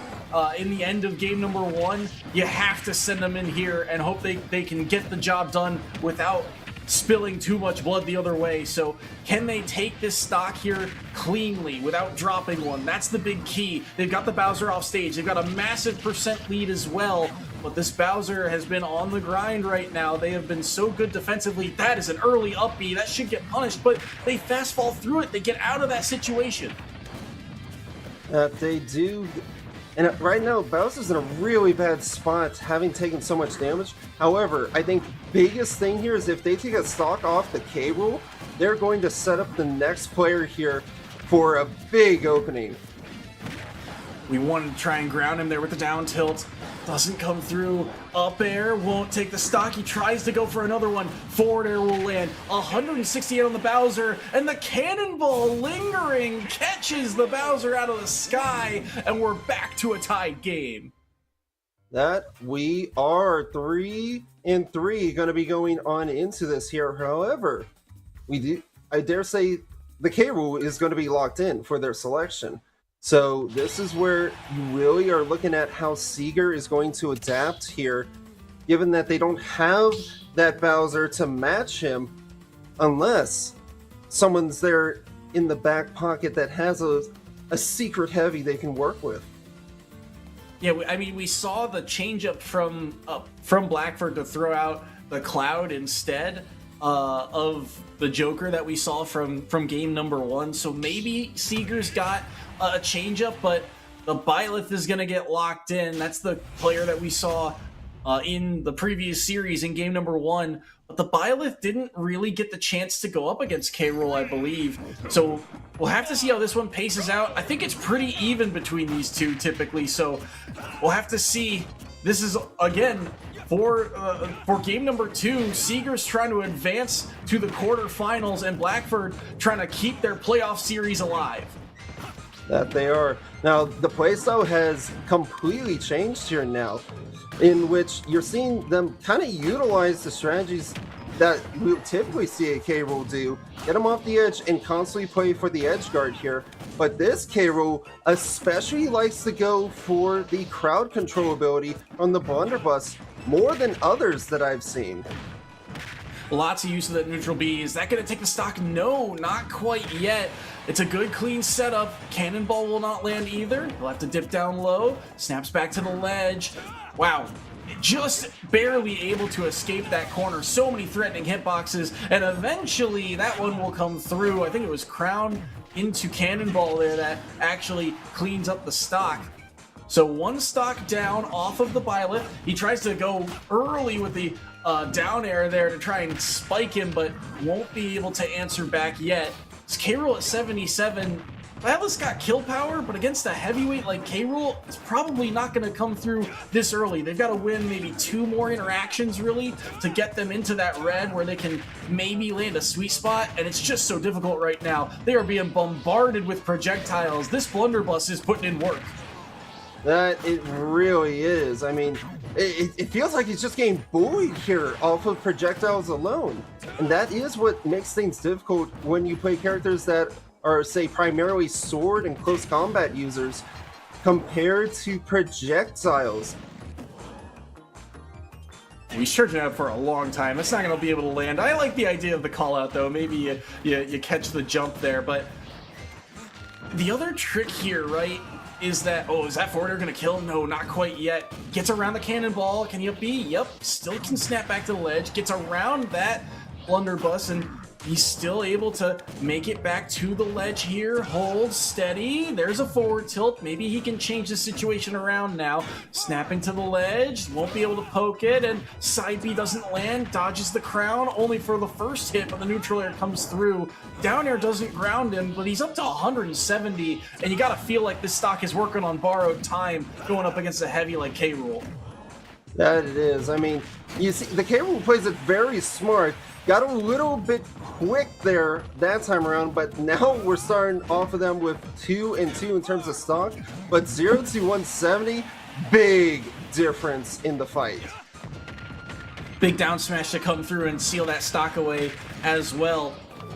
in the end of game number 1, you have to send them in here and hope they can get the job done without spilling too much blood the other way. So can they take this stock here cleanly without dropping one? That's the big key. They've got the Bowser off stage. They've got a massive percent lead as well, but this Bowser has been on the grind right now. They have been so good defensively. That is an early up B. That should get punished, but they fast fall through it. They get out of that situation. They do. And right now, Bowser's in a really bad spot, having taken so much damage. However, I think biggest thing here is if they take a stock off the K Rool, they're going to set up the next player here for a big opening. We wanted to try and ground him there with the down tilt. Doesn't come through. Up air, won't take the stock. He tries to go for another one. Forward air will land. 168 on the Bowser, and the cannonball lingering catches the Bowser out of the sky, and we're back to a tied game. That we are 3-3 going to be going on into this here. However, I dare say the K Rool is going to be locked in for their selection. So this is where you really are looking at how Seeger is going to adapt here, given that they don't have that Bowser to match him unless someone's there in the back pocket that has a secret heavy they can work with. Yeah, I mean, we saw the changeup from Blackford to throw out the Cloud instead of the Joker that we saw from game number 1. So maybe Seeger's got a changeup, but the Byleth is going to get locked in. That's the player that we saw in the previous series in game number 1. But the Byleth didn't really get the chance to go up against K Rool, I believe. So we'll have to see how this one paces out. I think it's pretty even between these two typically. So we'll have to see. This is, again, for game number 2, Seeger's trying to advance to the quarterfinals and Blackford trying to keep their playoff series alive. That they are. Now, the playstyle has completely changed here now, in which you're seeing them kind of utilize the strategies that we'll typically see a K Rool do. Get them off the edge and constantly play for the edge guard here. But this K Rool especially likes to go for the crowd control ability on the blunderbuss more than others that I've seen. Lots of use of that neutral B. Is that going to take the stock? No, not quite yet. It's a good, clean setup. Cannonball will not land either. He'll have to dip down low. Snaps back to the ledge. Wow. Just barely able to escape that corner. So many threatening hitboxes. And eventually, that one will come through. I think it was Crown into Cannonball there that actually cleans up the stock. So one stock down off of the Byleth. He tries to go early with the down air there to try and spike him, but won't be able to answer back yet. It's K Rool at 77. Byleth's got kill power, but against a heavyweight like K Rool, it's probably not going to come through this early. They've got to win maybe 2 more interactions, really, to get them into that red where they can maybe land a sweet spot, and it's just so difficult right now. They are being bombarded with projectiles. This blunderbuss is putting in work. That it really is. I mean, it feels like he's just getting bullied here off of projectiles alone. And that is what makes things difficult when you play characters that are, say, primarily sword and close combat users compared to projectiles. He's charging out for a long time. It's not going to be able to land. I like the idea of the call out, though. Maybe you catch the jump there. But the other trick here, right, is that, oh, is that forwarder going to kill him? No, not quite yet. Gets around the cannonball. Can he up B? Yep. Still can snap back to the ledge. Gets around that blunderbuss, and he's still able to make it back to the ledge here. Hold steady. There's a forward tilt. Maybe he can change the situation around now. Snapping to the ledge. Won't be able to poke it, and side B doesn't land. Dodges the crown only for the first hit, but the neutral air comes through. Down air doesn't ground him, but he's up to 170, and you gotta feel like this stock is working on borrowed time going up against a heavy like K Rool. That it is. I mean, you see, the K Rool plays it very smart got a little bit quick there that time around, but now we're starting off of them with 2 and 2 in terms of stock. But 0 to 170, big difference in the fight. Big down smash to come through and seal that stock away as well.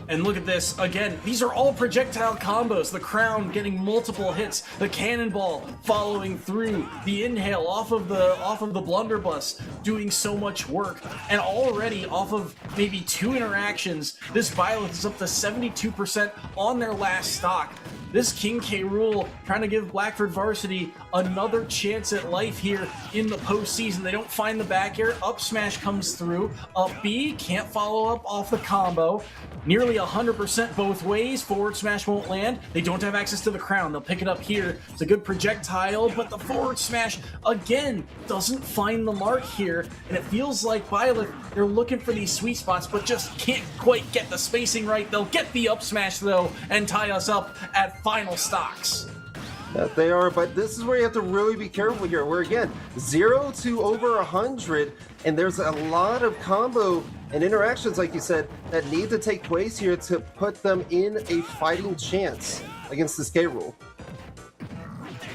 And look at this, again, these are all projectile combos. The crown getting multiple hits, the cannonball following through, the inhale off of the blunderbuss doing so much work. And already off of maybe 2 interactions, this Byleth is up to 72% on their last stock. This King K. Rool trying to give Blackford Varsity another chance at life here in the postseason. They don't find the back air. Up smash comes through. Up B, can't follow up off the combo. Nearly 100% both ways. Forward smash won't land. They don't have access to the crown. They'll pick it up here. It's a good projectile, but the forward smash, again, doesn't find the mark here. And it feels like Byleth, they're looking for these sweet spots, but just can't quite get the spacing right. They'll get the up smash, though, and tie us up at final stocks. That they are, but this is where you have to really be careful here. We're again 0 to over 100, and there's a lot of combo and interactions, like you said, that need to take place here to put them in a fighting chance against this K. Rool.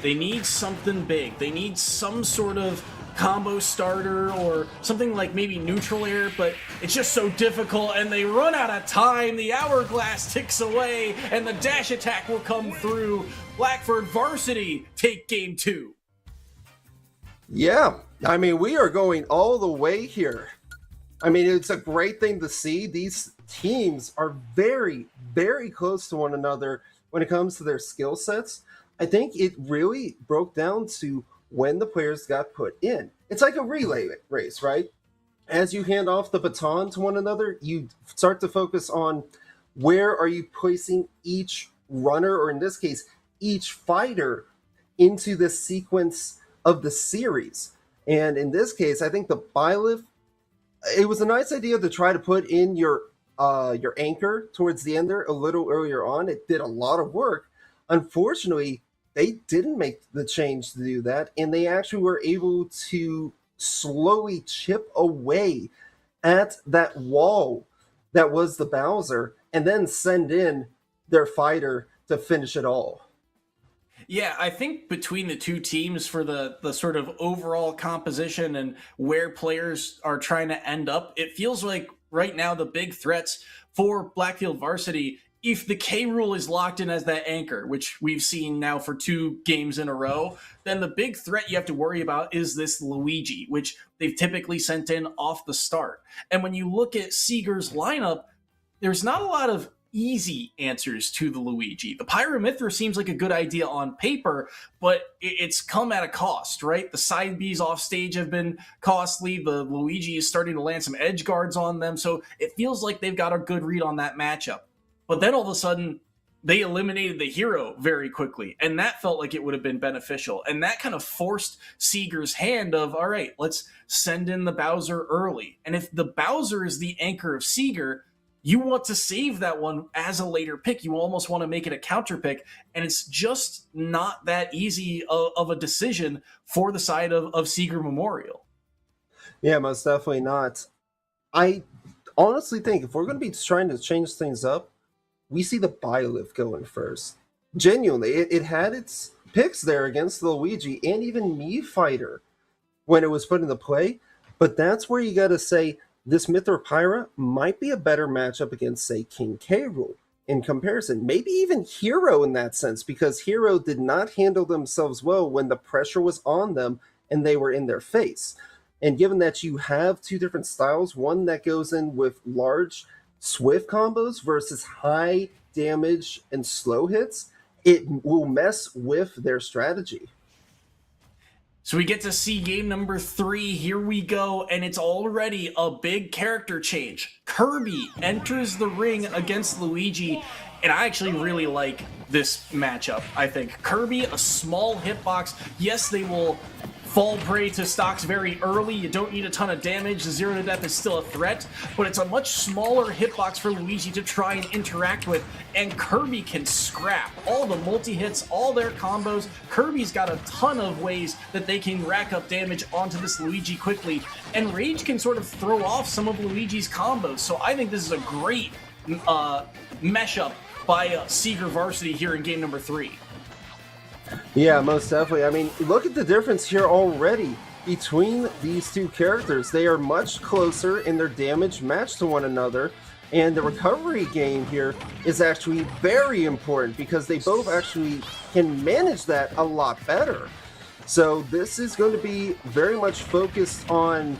They need something big. They need some sort of combo starter or something like maybe neutral air, but it's just so difficult and they run out of time. The hourglass ticks away and the dash attack will come through. Blackford Varsity take game 2. Yeah, I mean, we are going all the way here. I mean, it's a great thing to see. These teams are very, very close to one another when it comes to their skill sets. I think it really broke down to when the players got put in. It's like a relay race, right? As you hand off the baton to one another, you start to focus on where are you placing each runner, or in this case, each fighter into the sequence of the series. And in this case, I think the Byleth, it was a nice idea to try to put in your anchor towards the end there a little earlier on. It did a lot of work. Unfortunately, they didn't make the change to do that, and they actually were able to slowly chip away at that wall that was the Bowser and then send in their fighter to finish it all. Yeah, I think between the two teams for the sort of overall composition and where players are trying to end up, it feels like right now the big threats for Blackfield Varsity, if the K. Rool is locked in as that anchor, which we've seen now for 2 games in a row, then the big threat you have to worry about is this Luigi, which they've typically sent in off the start. And when you look at Seeger's lineup, there's not a lot of easy answers to the Luigi. The Pyromithra seems like a good idea on paper, but it's come at a cost, right? The side Bs off stage have been costly. The Luigi is starting to land some edge guards on them, so it feels like they've got a good read on that matchup. But then all of a sudden, they eliminated the hero very quickly, and that felt like it would have been beneficial. And that kind of forced Seeger's hand of, all right, let's send in the Bowser early. And if the Bowser is the anchor of Seeger, you want to save that one as a later pick. You almost want to make it a counter pick, and it's just not that easy of a decision for the side of Seeger Memorial. Yeah, most definitely not. I honestly think if we're going to be trying to change things up, we see the Byleth going first. Genuinely, it had its picks there against the Luigi and even Mii Fighter when it was put into play, but that's where you got to say this Mithra Pyra might be a better matchup against, say, King K. Rool in comparison. Maybe even Hero in that sense, because Hero did not handle themselves well when the pressure was on them and they were in their face. And given that you have 2 different styles, one that goes in with large swift combos versus high damage and slow hits, it will mess with their strategy. So we get to see game number 3. Here we go, and it's already a big character change. Kirby enters the ring against Luigi, and I actually really like this matchup, I think. Kirby, a small hitbox. Yes, they will fall prey to stocks very early. You don't need a ton of damage. The 0 to death is still a threat, but it's a much smaller hitbox for Luigi to try and interact with, and Kirby can scrap. All the multi-hits, all their combos, Kirby's got a ton of ways that they can rack up damage onto this Luigi quickly, and Rage can sort of throw off some of Luigi's combos, so I think this is a great mesh-up by Seeger Varsity here in game number 3. Yeah, most definitely. I mean, look at the difference here already between these two characters. They are much closer in their damage matched to one another, and the recovery game here is actually very important because they both actually can manage that a lot better. So this is going to be very much focused on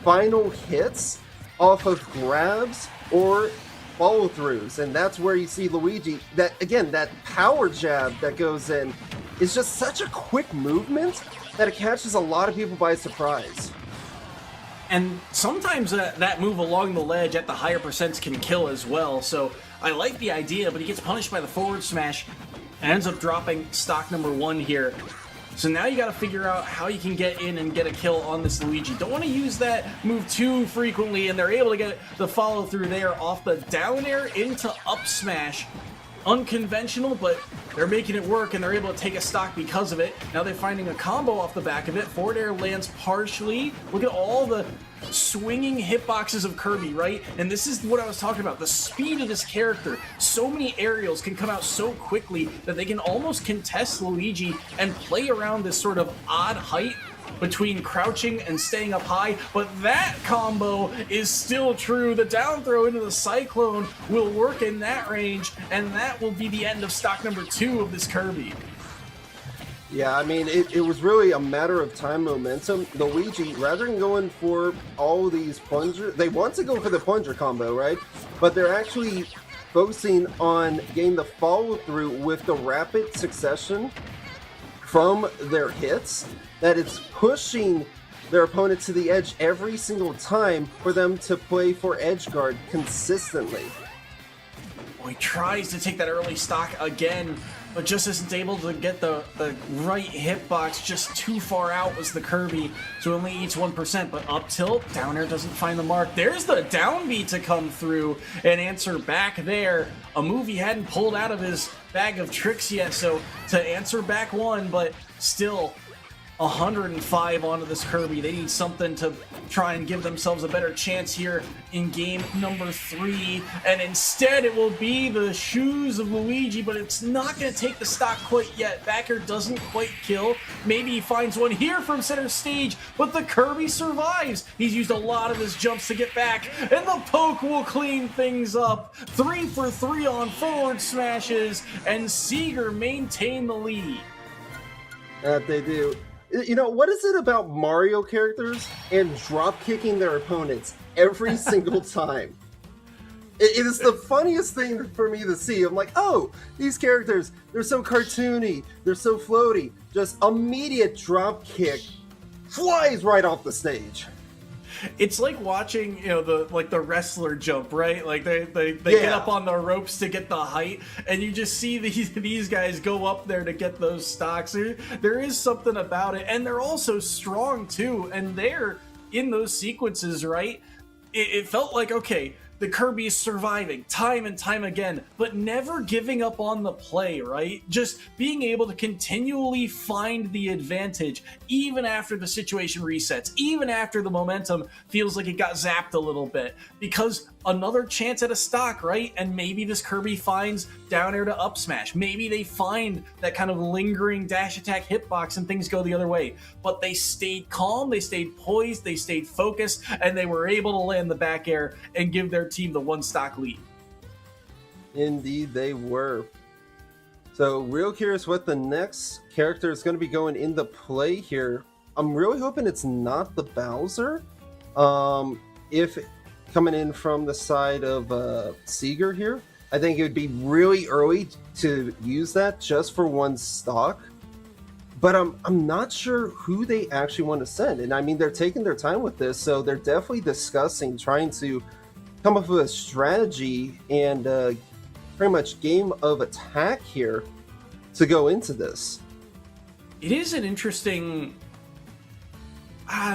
final hits off of grabs or follow-throughs, and that's where you see Luigi, that again, that power jab that goes in is just such a quick movement that it catches a lot of people by surprise. And sometimes that move along the ledge at the higher percents can kill as well, so I like the idea, but he gets punished by the forward smash and ends up dropping stock number 1 here. So now you gotta figure out how you can get in and get a kill on this Luigi. Don't want to use that move too frequently, and they're able to get the follow through there off the down air into up smash. Unconventional, but they're making it work, and they're able to take a stock because of it. Now they're finding a combo off the back of it. Forward air lands partially. Look at all the swinging hitboxes of Kirby, right? And this is what I was talking about, the speed of this character. So many aerials can come out so quickly that they can almost contest Luigi and play around this sort of odd height between crouching and staying up high, but that combo is still true. The down throw into the Cyclone will work in that range, and that will be the end of stock number 2 of this Kirby. Yeah, I mean, it was really a matter of time momentum. Luigi, rather than going for all these plungers, they want to go for the plunger combo, right? But they're actually focusing on getting the follow-through with the rapid succession from their hits, that it's pushing their opponent to the edge every single time for them to play for edge guard consistently. Well, he tries to take that early stock again, but just isn't able to get the right hitbox. Just too far out was the Kirby, so only eats 1%, but up tilt, down air doesn't find the mark. There's the down B to come through and answer back there. A move he hadn't pulled out of his bag of tricks yet, so to answer back 1, but still 105 onto this Kirby. They need something to try and give themselves a better chance here in game number 3, and instead it will be the shoes of Luigi, but it's not going to take the stock quite yet. Backer doesn't quite kill. Maybe he finds one here from center stage, but the Kirby survives. He's used a lot of his jumps to get back, and the poke will clean things up. 3 for 3 on forward smashes, and Seeger maintain the lead. That they do. You know, what is it about Mario characters and drop kicking their opponents every single time? It is the funniest thing for me to see. I'm like, oh, these characters, they're so cartoony, they're so floaty. Just immediate drop kick, flies right off the stage. It's like watching, you know, the wrestler jump, right? Like they get up on the ropes to get the height, and you just see these guys go up there to get those stocks. There is something about it, and they're also strong too. And they're in those sequences, right? It felt like, okay, the Kirby is surviving time and time again, but never giving up on the play, right? Just being able to continually find the advantage, even after the situation resets, even after the momentum feels like it got zapped a little bit, because another chance at a stock, right? And maybe this Kirby finds down air to up smash. Maybe they find that kind of lingering dash attack hitbox and things go the other way. But they stayed calm, they stayed poised, they stayed focused, and they were able to land the back air and give their team the 1 stock lead. Indeed they were. So real curious what the next character is going to be going into play here. I'm really hoping it's not the Bowser. If coming in from the side of Seeger here, I think it would be really early to use that just for 1 stock. But I'm not sure who they actually want to send. And I mean, they're taking their time with this, so they're definitely discussing, trying to come up with a strategy and pretty much game of attack here to go into this. It is an interesting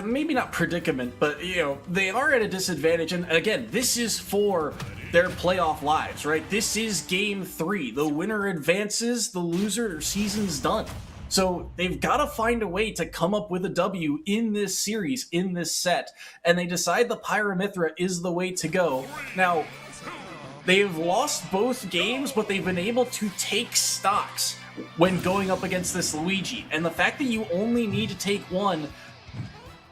maybe not predicament, but you know, they are at a disadvantage. And again, this is for their playoff lives, right? This is game 3. The winner advances, the loser season's done. So they've got to find a way to come up with a W in this series, in this set, and they decide the Pyramithra is the way to go. Now, they've lost both games, but they've been able to take stocks when going up against this Luigi. And the fact that you only need to take one,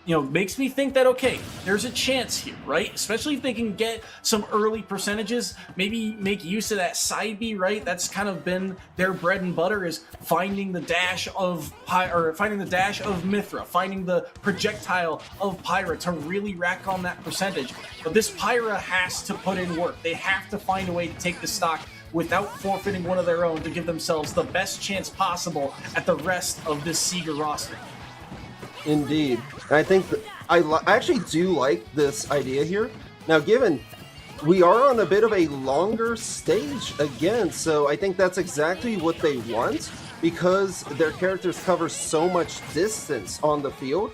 you know, makes me think that, okay, there's a chance here, right? Especially if they can get some early percentages, maybe make use of that side B, right? That's kind of been their bread and butter, is finding the dash of finding the dash of Mithra, finding the projectile of Pyra to really rack on that percentage. But this Pyra has to put in work. They have to find a way to take the stock without forfeiting one of their own to give themselves the best chance possible at the rest of this Seeger roster. Indeed. And I think that I actually do like this idea here. Now, given we are on a bit of a longer stage again, so I think that's exactly what they want, because their characters cover so much distance on the field.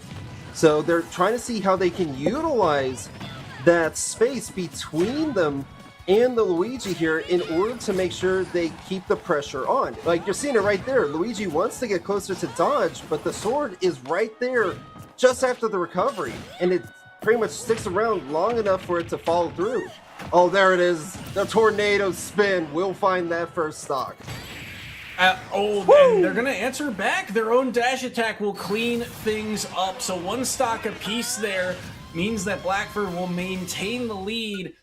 So they're trying to see how they can utilize that space between them and the Luigi here in order to make sure they keep the pressure on. Like, you're seeing it right there. Luigi wants to get closer to dodge, but the sword is right there just after the recovery, and it pretty much sticks around long enough for it to follow through. Oh, there it is. The tornado spin will find that first stock. And they're going to answer back. Their own dash attack will clean things up. So one stock apiece there means that Blackford will maintain the lead,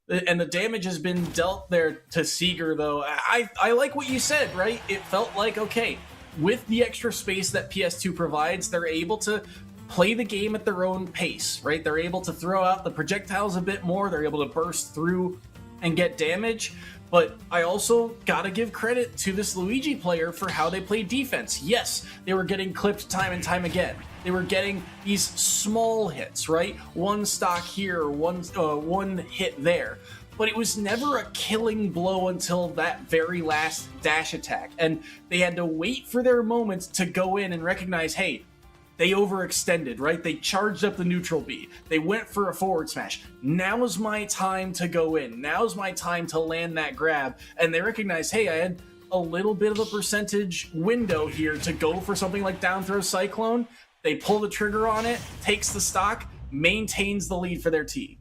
and the damage has been dealt there to Seeger, though. I like what you said, right? It felt like, okay, with the extra space that PS2 provides, they're able to play the game at their own pace, right? They're able to throw out the projectiles a bit more. They're able to burst through and get damage. But I also gotta give credit to this Luigi player for how they play defense. Yes, they were getting clipped time and time again. They were getting these small hits, right? One stock here, one hit there. But it was never a killing blow until that very last dash attack. And they had to wait for their moment to go in and recognize, hey, they overextended, right? They charged up the neutral B. They went for a forward smash. Now's my time to go in. Now's my time to land that grab. And they recognize, hey, I had a little bit of a percentage window here to go for something like down throw Cyclone. They pull the trigger on it, takes the stock, maintains the lead for their team.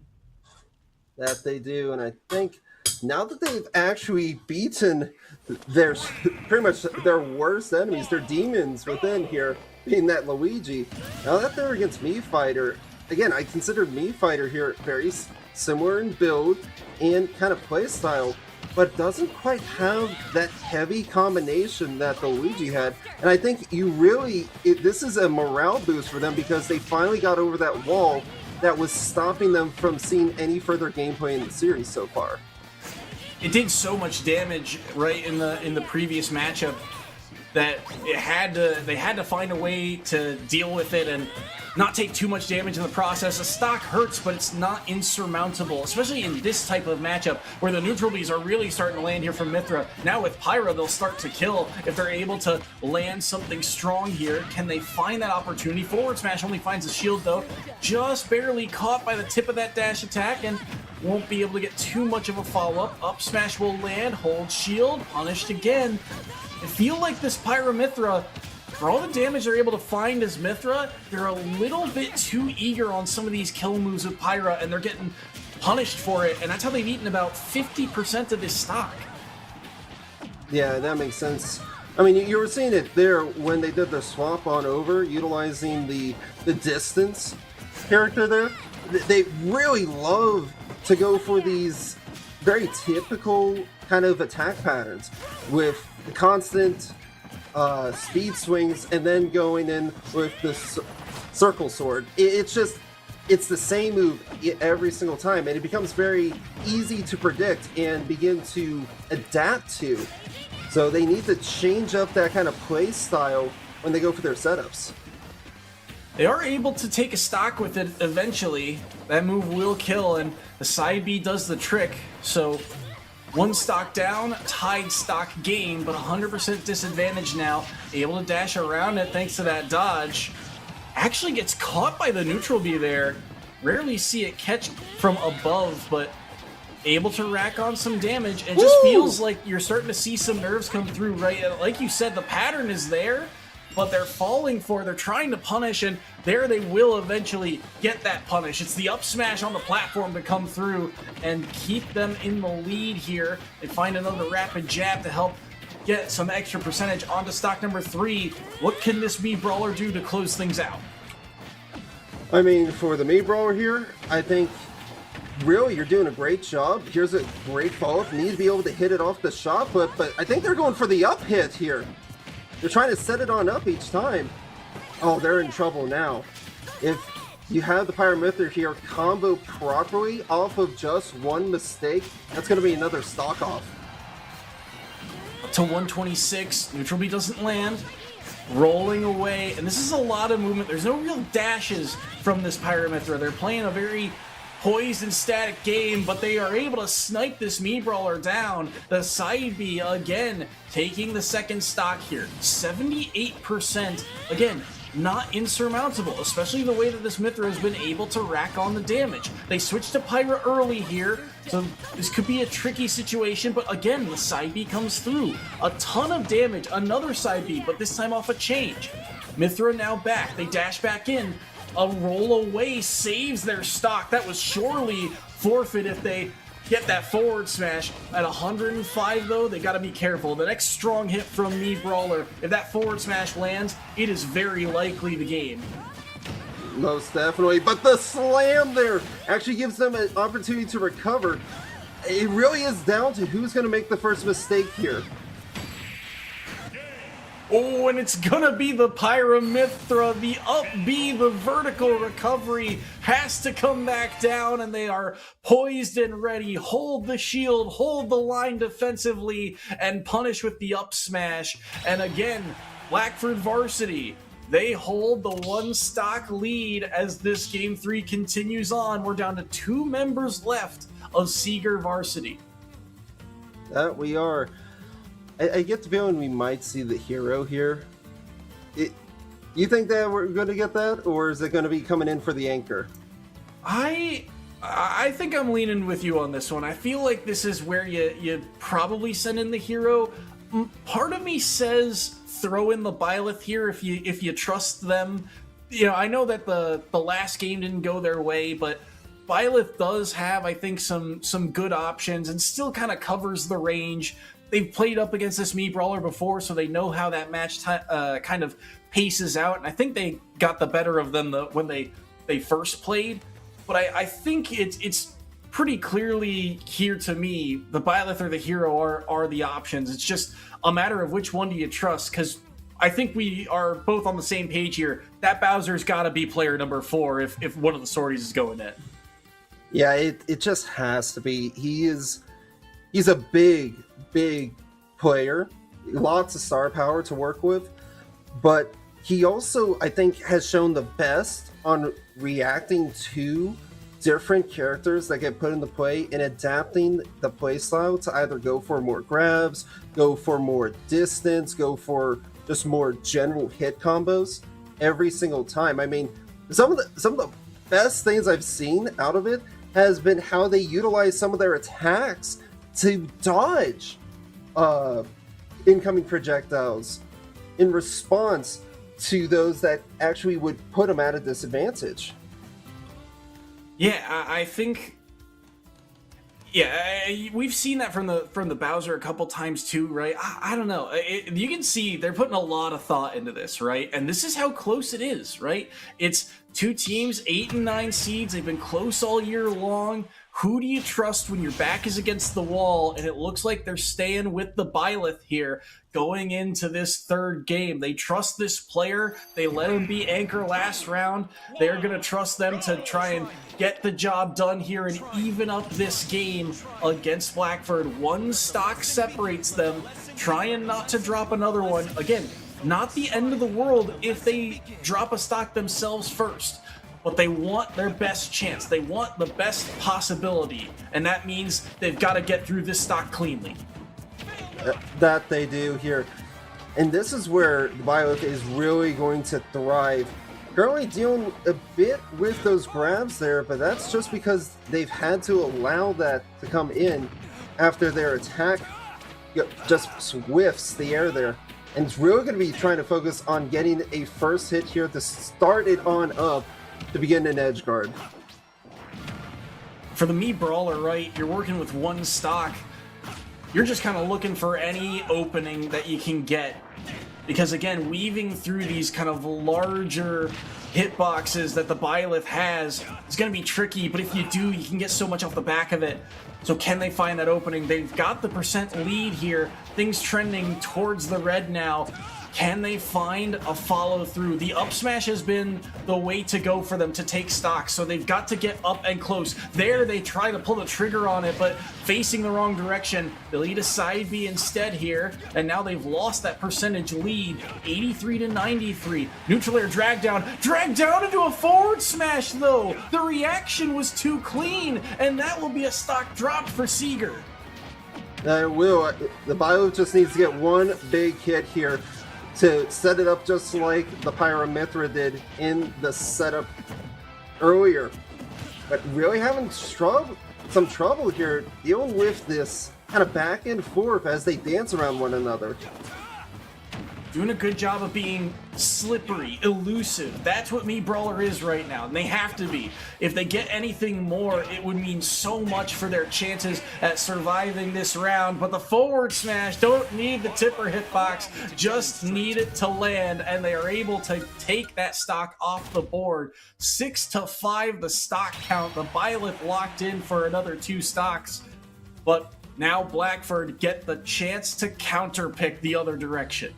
That they do, and I think now that they've actually beaten their pretty much their worst enemies, their demons within here, being that Luigi, now that they're against Mii Fighter, again, I consider Mii Fighter here very similar in build and kind of play style, but doesn't quite have that heavy combination that the Luigi had. And I think this is a morale boost for them, because they finally got over that wall that was stopping them from seeing any further gameplay in the series so far. It did so much damage right in the previous matchup that they had to find a way to deal with it and not take too much damage in the process. A stock hurts, but it's not insurmountable, especially in this type of matchup where the neutral Bs are really starting to land here from Mithra. Now with Pyra, they'll start to kill if they're able to land something strong here. Can they find that opportunity? Forward smash only finds the shield, though. Just barely caught by the tip of that dash attack, and won't be able to get too much of a follow-up. Up smash will land, hold shield, punished again. I feel like this Pyra Mithra, for all the damage they're able to find as Mithra, they're a little bit too eager on some of these kill moves with Pyra, and they're getting punished for it, and that's how they've eaten about 50% of this stock. Yeah, that makes sense. I mean, you were seeing it there when they did the swap on over, utilizing the distance character there. They really love to go for these very typical kind of attack patterns with the constant speed swings and then going in with the circle sword. It's the same move every single time, and it becomes very easy to predict and begin to adapt to. So they need to change up that kind of play style when they go for their setups. They are able to take a stock with it eventually. That move will kill, and the side B does the trick. So one stock down, tied stock game, but 100% disadvantage now. Able to dash around it thanks to that dodge. actually gets caught by the neutral B there. Rarely see it catch from above, but able to rack on some damage. It just feels like you're starting to see some nerves come through, right? Like you said, the pattern is there, but they're falling for it. They're trying to punish, and there they will eventually get that punish. It's the up smash on the platform to come through and keep them in the lead here. They find another rapid jab to help get some extra percentage onto stock number 3. What can this Mii Brawler do to close things out? I mean, for the Mii Brawler here, I think really you're doing a great job. Here's a great follow-up. Need to be able to hit it off the shot, but I think they're going for the up hit here. They're trying to set it on up each time. Oh, they're in trouble now. If you have the Pyramithra here combo properly off of just one mistake, that's going to be another stock off. Up to 126, neutral B doesn't land. Rolling away, and this is a lot of movement. There's no real dashes from this Pyramithra. They're playing a very poised and static game, but they are able to snipe this Mii Brawler down. The side B, again, taking the second stock here. 78%, again, not insurmountable, especially the way that this Mithra has been able to rack on the damage. They switched to Pyra early here, so this could be a tricky situation, but again, the side B comes through. A ton of damage, another side B, but this time off a change. Mithra now back, they dash back in. A roll away saves their stock. That was surely forfeit if they get that forward smash. At 105 though, they gotta be careful. The next strong hit from Mii Brawler, if that forward smash lands, it is very likely the game. Most definitely, but the slam there actually gives them an opportunity to recover. It really is down to who's gonna make the first mistake here. Oh, and it's gonna be the Pyramithra. The up B, the vertical recovery has to come back down, and they are poised and ready. Hold the shield, hold the line defensively, and punish with the up smash. And again, Blackford Varsity, they hold the one stock lead as this game 3 continues on. We're down to 2 members left of Seeger Varsity. That we are. I get the feeling we might see the hero here. You think that we're going to get that, or is it going to be coming in for the anchor? I think I'm leaning with you on this one. I feel like this is where you probably send in the hero. Part of me says throw in the Byleth here if you trust them. You know, I know that the last game didn't go their way, but Byleth does have, I think, some good options and still kind of covers the range. They've played up against this Mii Brawler before, so they know how that match kind of paces out. And I think they got the better of them when they first played. But I think it's pretty clearly here to me, the Byleth or the hero are the options. It's just a matter of which one do you trust, because I think we are both on the same page here. That Bowser's got to be player number 4 if one of the sorties is going in. Yeah, it just has to be. He's a big player, lots of star power to work with, but he also, I think, has shown the best on reacting to different characters that get put into play and adapting the playstyle to either go for more grabs, go for more distance, go for just more general hit combos every single time. I mean, some of the best things I've seen out of it has been how they utilize some of their attacks to dodge incoming projectiles in response to those that actually would put them at a disadvantage. Yeah, I think. Yeah, we've seen that from the Bowser a couple times too, right? I don't know. You can see they're putting a lot of thought into this, right? And this is how close it is, right? It's 2 teams, 8 and 9 seeds. They've been close all year long. Who do you trust when your back is against the wall? And it looks like they're staying with the Byleth here going into this 3rd game. They trust this player. They let him be anchor last round. They're going to trust them to try and get the job done here and even up this game against Blackford. 1 stock separates them, trying not to drop another one. Again, not the end of the world if they drop a stock themselves first. But they want their best chance. They want the best possibility. And that means they've got to get through this stock cleanly. That they do here. And this is where the Byleth is really going to thrive currently dealing a bit with those grabs there, but that's just because they've had to allow that to come in after their attack just swifts the air there. And it's really going to be trying to focus on getting a first hit here to start it on up to begin an edge guard. For the Mii Brawler, right, you're working with one stock. You're just kind of looking for any opening that you can get. Because again, weaving through these kind of larger hitboxes that the Byleth has is going to be tricky, but if you do, you can get so much off the back of it. So can they find that opening? They've got the percent lead here. Things trending towards the red now. Can they find a follow through? The up smash has been the way to go for them to take stock, so they've got to get up and close. There they try to pull the trigger on it, but facing the wrong direction. They'll eat a side B instead here, and now they've lost that percentage lead, 83 to 93. Neutral air dragged down into a forward smash though. The reaction was too clean, and that will be a stock drop for Seeger. It will. The Byleth just needs to get one big hit here to set it up just like the Pyramithra did in the setup earlier. But really having some trouble here dealing with this kind of back and forth as they dance around one another. Doing a good job of being slippery, elusive. That's what Mii Brawler is right now, and they have to be. If they get anything more, it would mean so much for their chances at surviving this round. But the forward smash, don't need the tipper hitbox, just need it to land, and they are able to take that stock off the board. 6-5 the stock count. The Byleth locked in for another 2 stocks, but now Blackford get the chance to counterpick the other direction.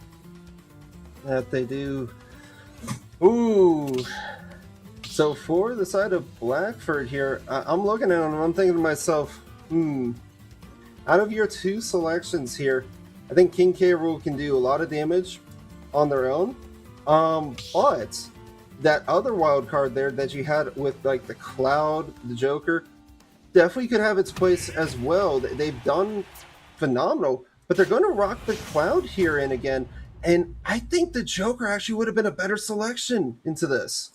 That they do. Ooh. So for the side of Blackford here, I'm looking at them, I'm thinking to myself, out of your 2 selections here, I think King K. Rool can do a lot of damage on their own. But that other wild card there that you had with like the Cloud, the Joker, definitely could have its place as well. They've done phenomenal, but they're going to rock the Cloud here in again. And I think the Joker actually would have been a better selection into this.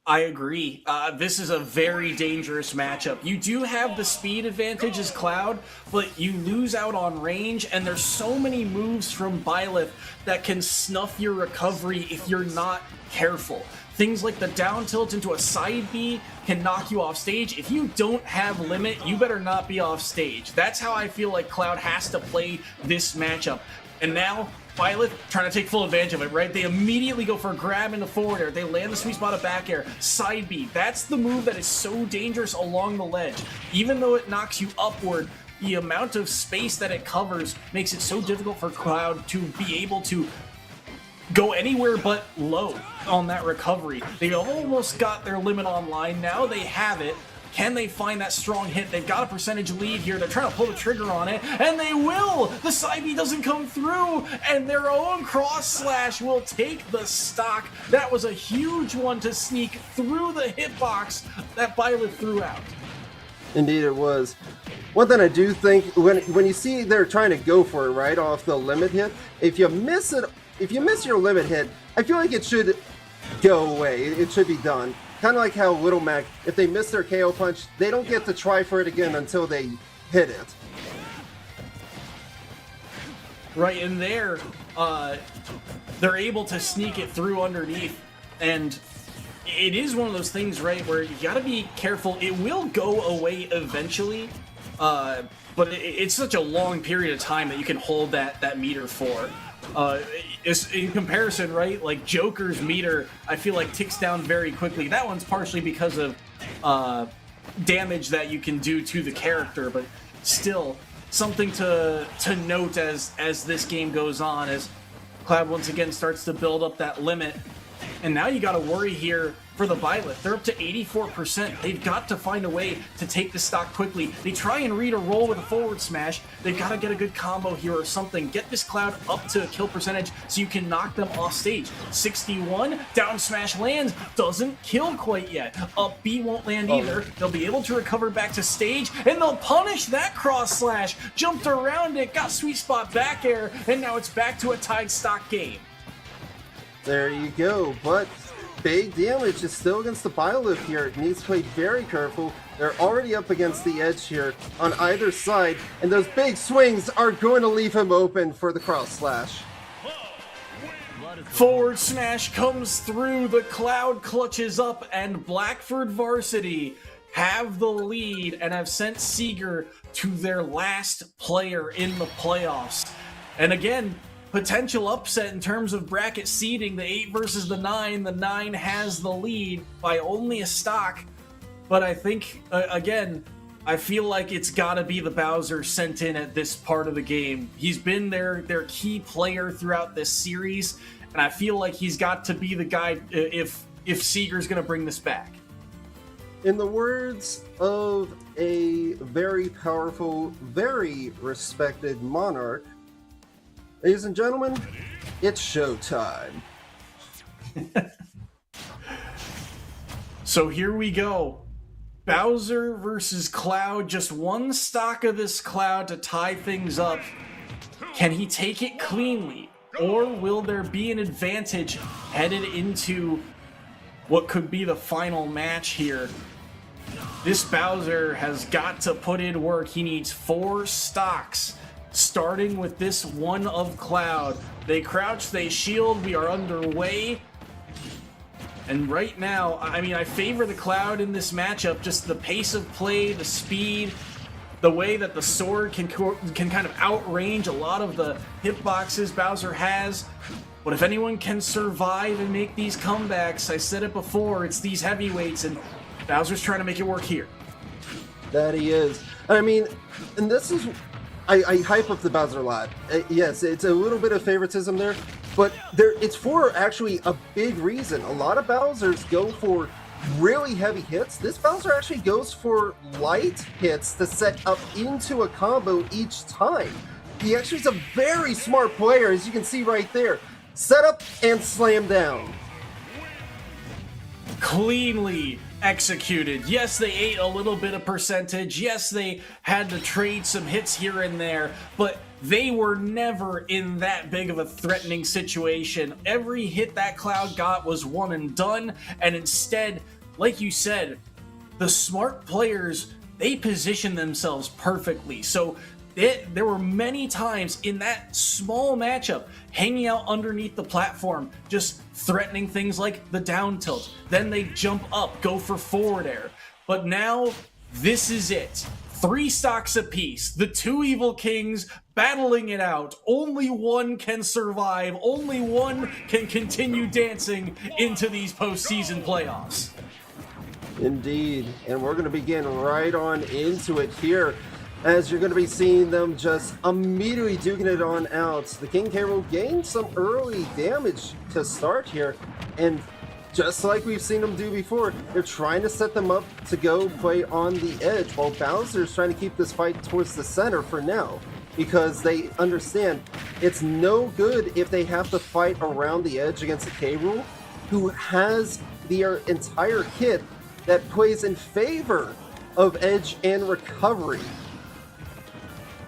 I agree. This is a very dangerous matchup. You do have the speed advantage as Cloud, but you lose out on range, and there's so many moves from Byleth that can snuff your recovery if you're not careful. Things like the down tilt into a side B can knock you off stage. If you don't have limit, you better not be off stage. That's how I feel like Cloud has to play this matchup. And now, Byleth trying to take full advantage of it, right? They immediately go for a grab into forward air. They land the sweet spot of back air. Side B. That's the move that is so dangerous along the ledge. Even though it knocks you upward, the amount of space that it covers makes it so difficult for Cloud to be able to go anywhere but low on that recovery. They almost got their limit online. Now they have it. Can they find that strong hit? They've got a percentage lead here. They're trying to pull the trigger on it, and they will! The side B doesn't come through, and their own cross slash will take the stock. That was a huge one to sneak through the hitbox that Byleth threw out. Indeed it was. One thing I do think, when you see they're trying to go for it right off the limit hit, if you miss your limit hit, I feel like it should go away. It should be done. Kind of like how Little Mac, if they miss their KO punch, they don't get to try for it again until they hit it. Right, and they're able to sneak it through underneath, and it is one of those things, right, where you gotta be careful. It will go away eventually, but it's such a long period of time that you can hold that meter for. In comparison, right, like Joker's meter, I feel like ticks down very quickly. That one's partially because of damage that you can do to the character, but still something to note as this game goes on, as Cloud once again starts to build up that limit. And now you got to worry here for the Byleth. They're up to 84%. They've got to find a way to take the stock quickly. They try and read a roll with a forward smash. They've got to get a good combo here or something. Get this Cloud up to a kill percentage so you can knock them off stage. 61, down smash lands, doesn't kill quite yet. Up B won't land either. They'll be able to recover back to stage, and they'll punish that cross slash. Jumped around it, got sweet spot back air, and now it's back to a tied stock game. There you go, but big damage is still against the Byleth here. It needs to play very careful. They're already up against the edge here on either side, and those big swings are going to leave him open for the cross slash. Forward smash comes through, the Cloud clutches up, and Blackford Varsity have the lead and have sent Seeger to their last player in the playoffs. And again, potential upset in terms of bracket seeding, the 8 versus the 9. The 9 has the lead by only a stock, but I think, again, I feel like it's gotta be the Bowser sent in at this part of the game. He's been their key player throughout this series, and I feel like he's got to be the guy if Seeger's gonna bring this back. In the words of a very powerful, very respected monarch, ladies and gentlemen, it's showtime. So here we go. Bowser versus Cloud, just one stock of this Cloud to tie things up. Can he take it cleanly, or will there be an advantage headed into what could be the final match here? This Bowser has got to put in work. He needs 4 stocks, starting with this one of Cloud. They crouch, they shield, we are underway. And right now, I mean, I favor the Cloud in this matchup. Just the pace of play, the speed, the way that the sword can kind of outrange a lot of the hitboxes Bowser has. But if anyone can survive and make these comebacks, I said it before, it's these heavyweights, and Bowser's trying to make it work here. That he is. I mean, and this is... I hype up the Bowser a lot. Yes, it's a little bit of favoritism there, but it's for actually a big reason. A lot of Bowsers go for really heavy hits. This Bowser actually goes for light hits to set up into a combo each time. He actually is a very smart player, as you can see right there. Set up and slam down. Cleanly executed. Yes, they ate a little bit of percentage. Yes, they had to trade some hits here and there, but they were never in that big of a threatening situation. Every hit that Cloud got was one and done, and instead, like you said, the smart players, they position themselves perfectly. So there were many times in that small matchup, hanging out underneath the platform, just threatening things like the down tilt. Then they jump up, go for forward air. But now, this is it. 3 stocks apiece. The 2 evil kings battling it out. Only one can survive. Only one can continue dancing into these postseason playoffs. Indeed. And we're going to begin right on into it here, as you're going to be seeing them just immediately duking it on out. The King K. Rool gained some early damage to start here, and just like we've seen them do before, they're trying to set them up to go play on the edge, while Bowser's trying to keep this fight towards the center for now, because they understand it's no good if they have to fight around the edge against a K. Rool, who has their entire kit that plays in favor of edge and recovery.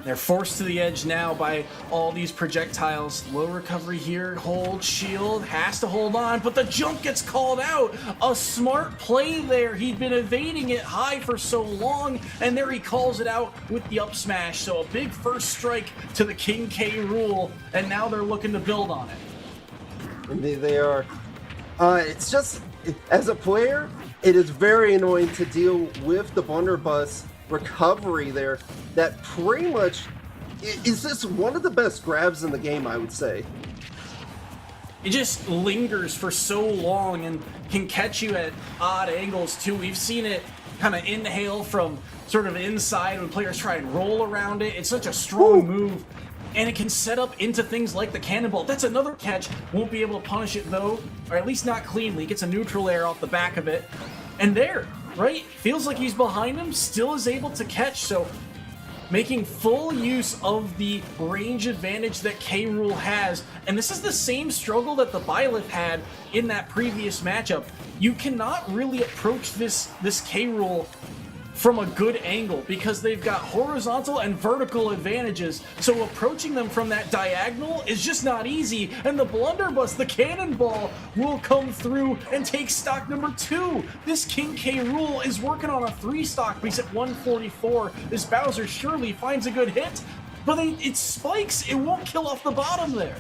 They're forced to the edge now by all these projectiles. Low recovery here, hold, shield, has to hold on, but the jump gets called out. A smart play there. He'd been evading it high for so long, and there he calls it out with the up smash. So a big first strike to the King K. Rool, and now they're looking to build on it. Indeed they are. It's just, as a player, it is very annoying to deal with the blunderbuss recovery there. That pretty much is just one of the best grabs in the game, I would say. It just lingers for so long and can catch you at odd angles too. We've seen it kind of inhale from sort of inside when players try and roll around it. It's such a strong move, and it can set up into things like the cannonball. That's another catch. Won't be able to punish it though, or at least not cleanly. Gets a neutral air off the back of it, and there, right? Feels like he's behind him, still is able to catch, so making full use of the range advantage that K. Rool has. And this is the same struggle that the Byleth had in that previous matchup. You cannot really approach this K. Rool from a good angle because they've got horizontal and vertical advantages. So approaching them from that diagonal is just not easy. And the blunderbuss, the cannonball, will come through and take stock number 2. This King K. Rool is working on a 3 stock, but he's at 144. This Bowser surely finds a good hit, but it spikes. It won't kill off the bottom there.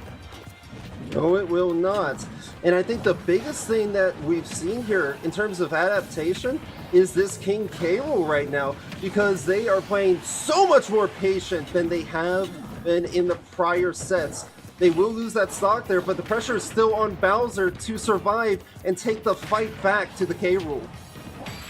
No, it will not. And I think the biggest thing that we've seen here in terms of adaptation is this King K. Rool right now, because they are playing so much more patient than they have been in the prior sets. They will lose that stock there, but the pressure is still on Bowser to survive and take the fight back to the K. Rool.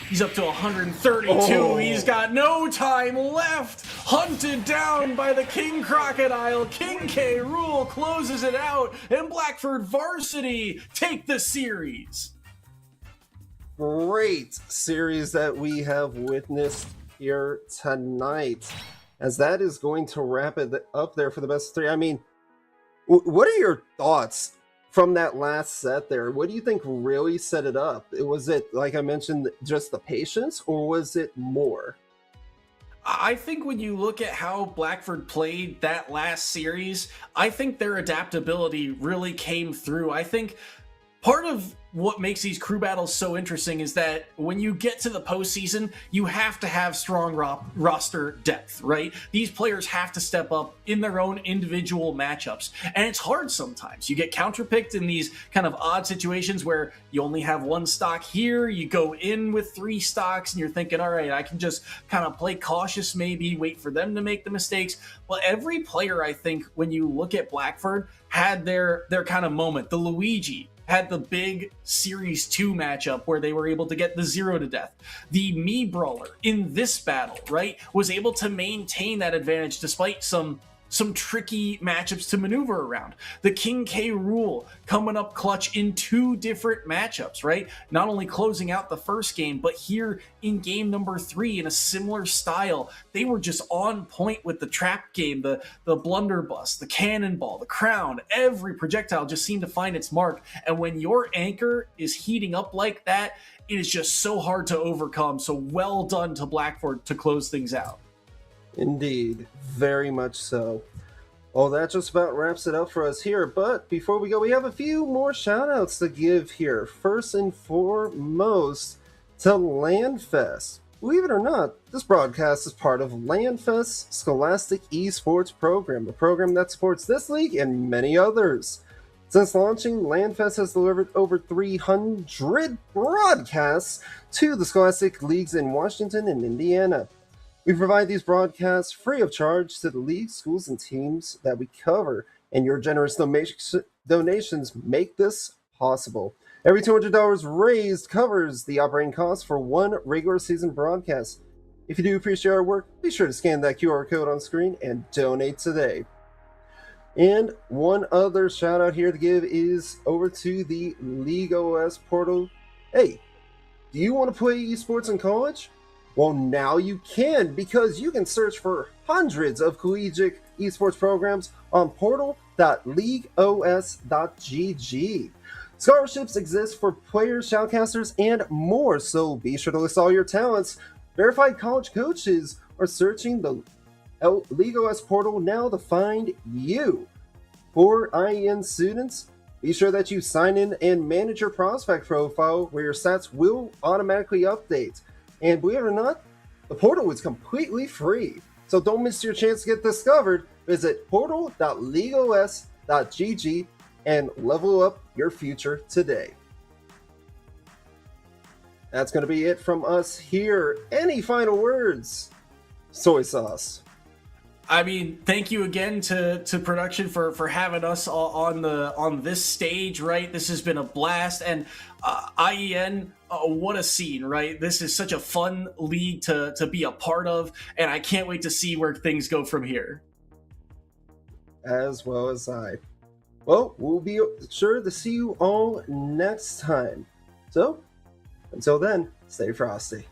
He's up to 132. Oh. He's got no time left. Hunted down by the King Crocodile. King K. Rool closes it out, and Blackford Varsity take the series. Great series that we have witnessed here tonight, as that is going to wrap it up there for the best of 3. I mean, what are your thoughts from that last set there? What do you think really set it up? Was it, like I mentioned, just the patience, or was it more? I think when you look at how Blackford played that last series, I think their adaptability really came through. I think part of what makes these crew battles so interesting is that when you get to the postseason, you have to have strong roster depth, right? These players have to step up in their own individual matchups. And it's hard sometimes. You get counterpicked in these kind of odd situations where you only have 1 stock here, you go in with 3 stocks, and you're thinking, all right, I can just kind of play cautious, maybe wait for them to make the mistakes. Well, every player, I think, when you look at Blackford, had their kind of moment. The Luigi had the big Series 2 matchup where they were able to get the 0 to death. The Mii Brawler in this battle, right, was able to maintain that advantage despite some tricky matchups to maneuver around. The King K. Rool coming up clutch in 2 different matchups, right? Not only closing out the first game, but here in game number 3 in a similar style. They were just on point with the trap game, the blunderbuss, the cannonball, the crown. Every projectile just seemed to find its mark. And when your anchor is heating up like that, it is just so hard to overcome. So well done to Blackford to close things out. Indeed, very much so. Well, that just about wraps it up for us here, but before we go, we have a few more shout-outs to give here. First and foremost, to LandFest. Believe it or not, this broadcast is part of LandFest's Scholastic Esports program, a program that supports this league and many others. Since launching, LandFest has delivered over 300 broadcasts to the Scholastic Leagues in Washington and Indiana. We provide these broadcasts free of charge to the league, schools, and teams that we cover, and your generous donations make this possible. Every $200 raised covers the operating costs for 1 regular season broadcast. If you do appreciate our work, be sure to scan that QR code on screen and donate today. And one other shout out here to give is over to the League OS portal. Hey, do you want to play esports in college? Well, now you can, because you can search for hundreds of collegiate esports programs on portal.leagueos.gg. Scholarships exist for players, shoutcasters, and more, so be sure to list all your talents. Verified college coaches are searching the League OS portal now to find you. For IHSEN students, be sure that you sign in and manage your prospect profile, where your stats will automatically update. And believe it or not, the portal is completely free. So don't miss your chance to get discovered. Visit portal.leagueos.gg and level up your future today. That's going to be it from us here. Any final words? Soy sauce. I mean, thank you again to production for having us on this stage, right? This has been a blast, and IEN, what a scene, right? This is such a fun league to be a part of, and I can't wait to see where things go from here. As well as I. Well, we'll be sure to see you all next time. So, until then, stay frosty.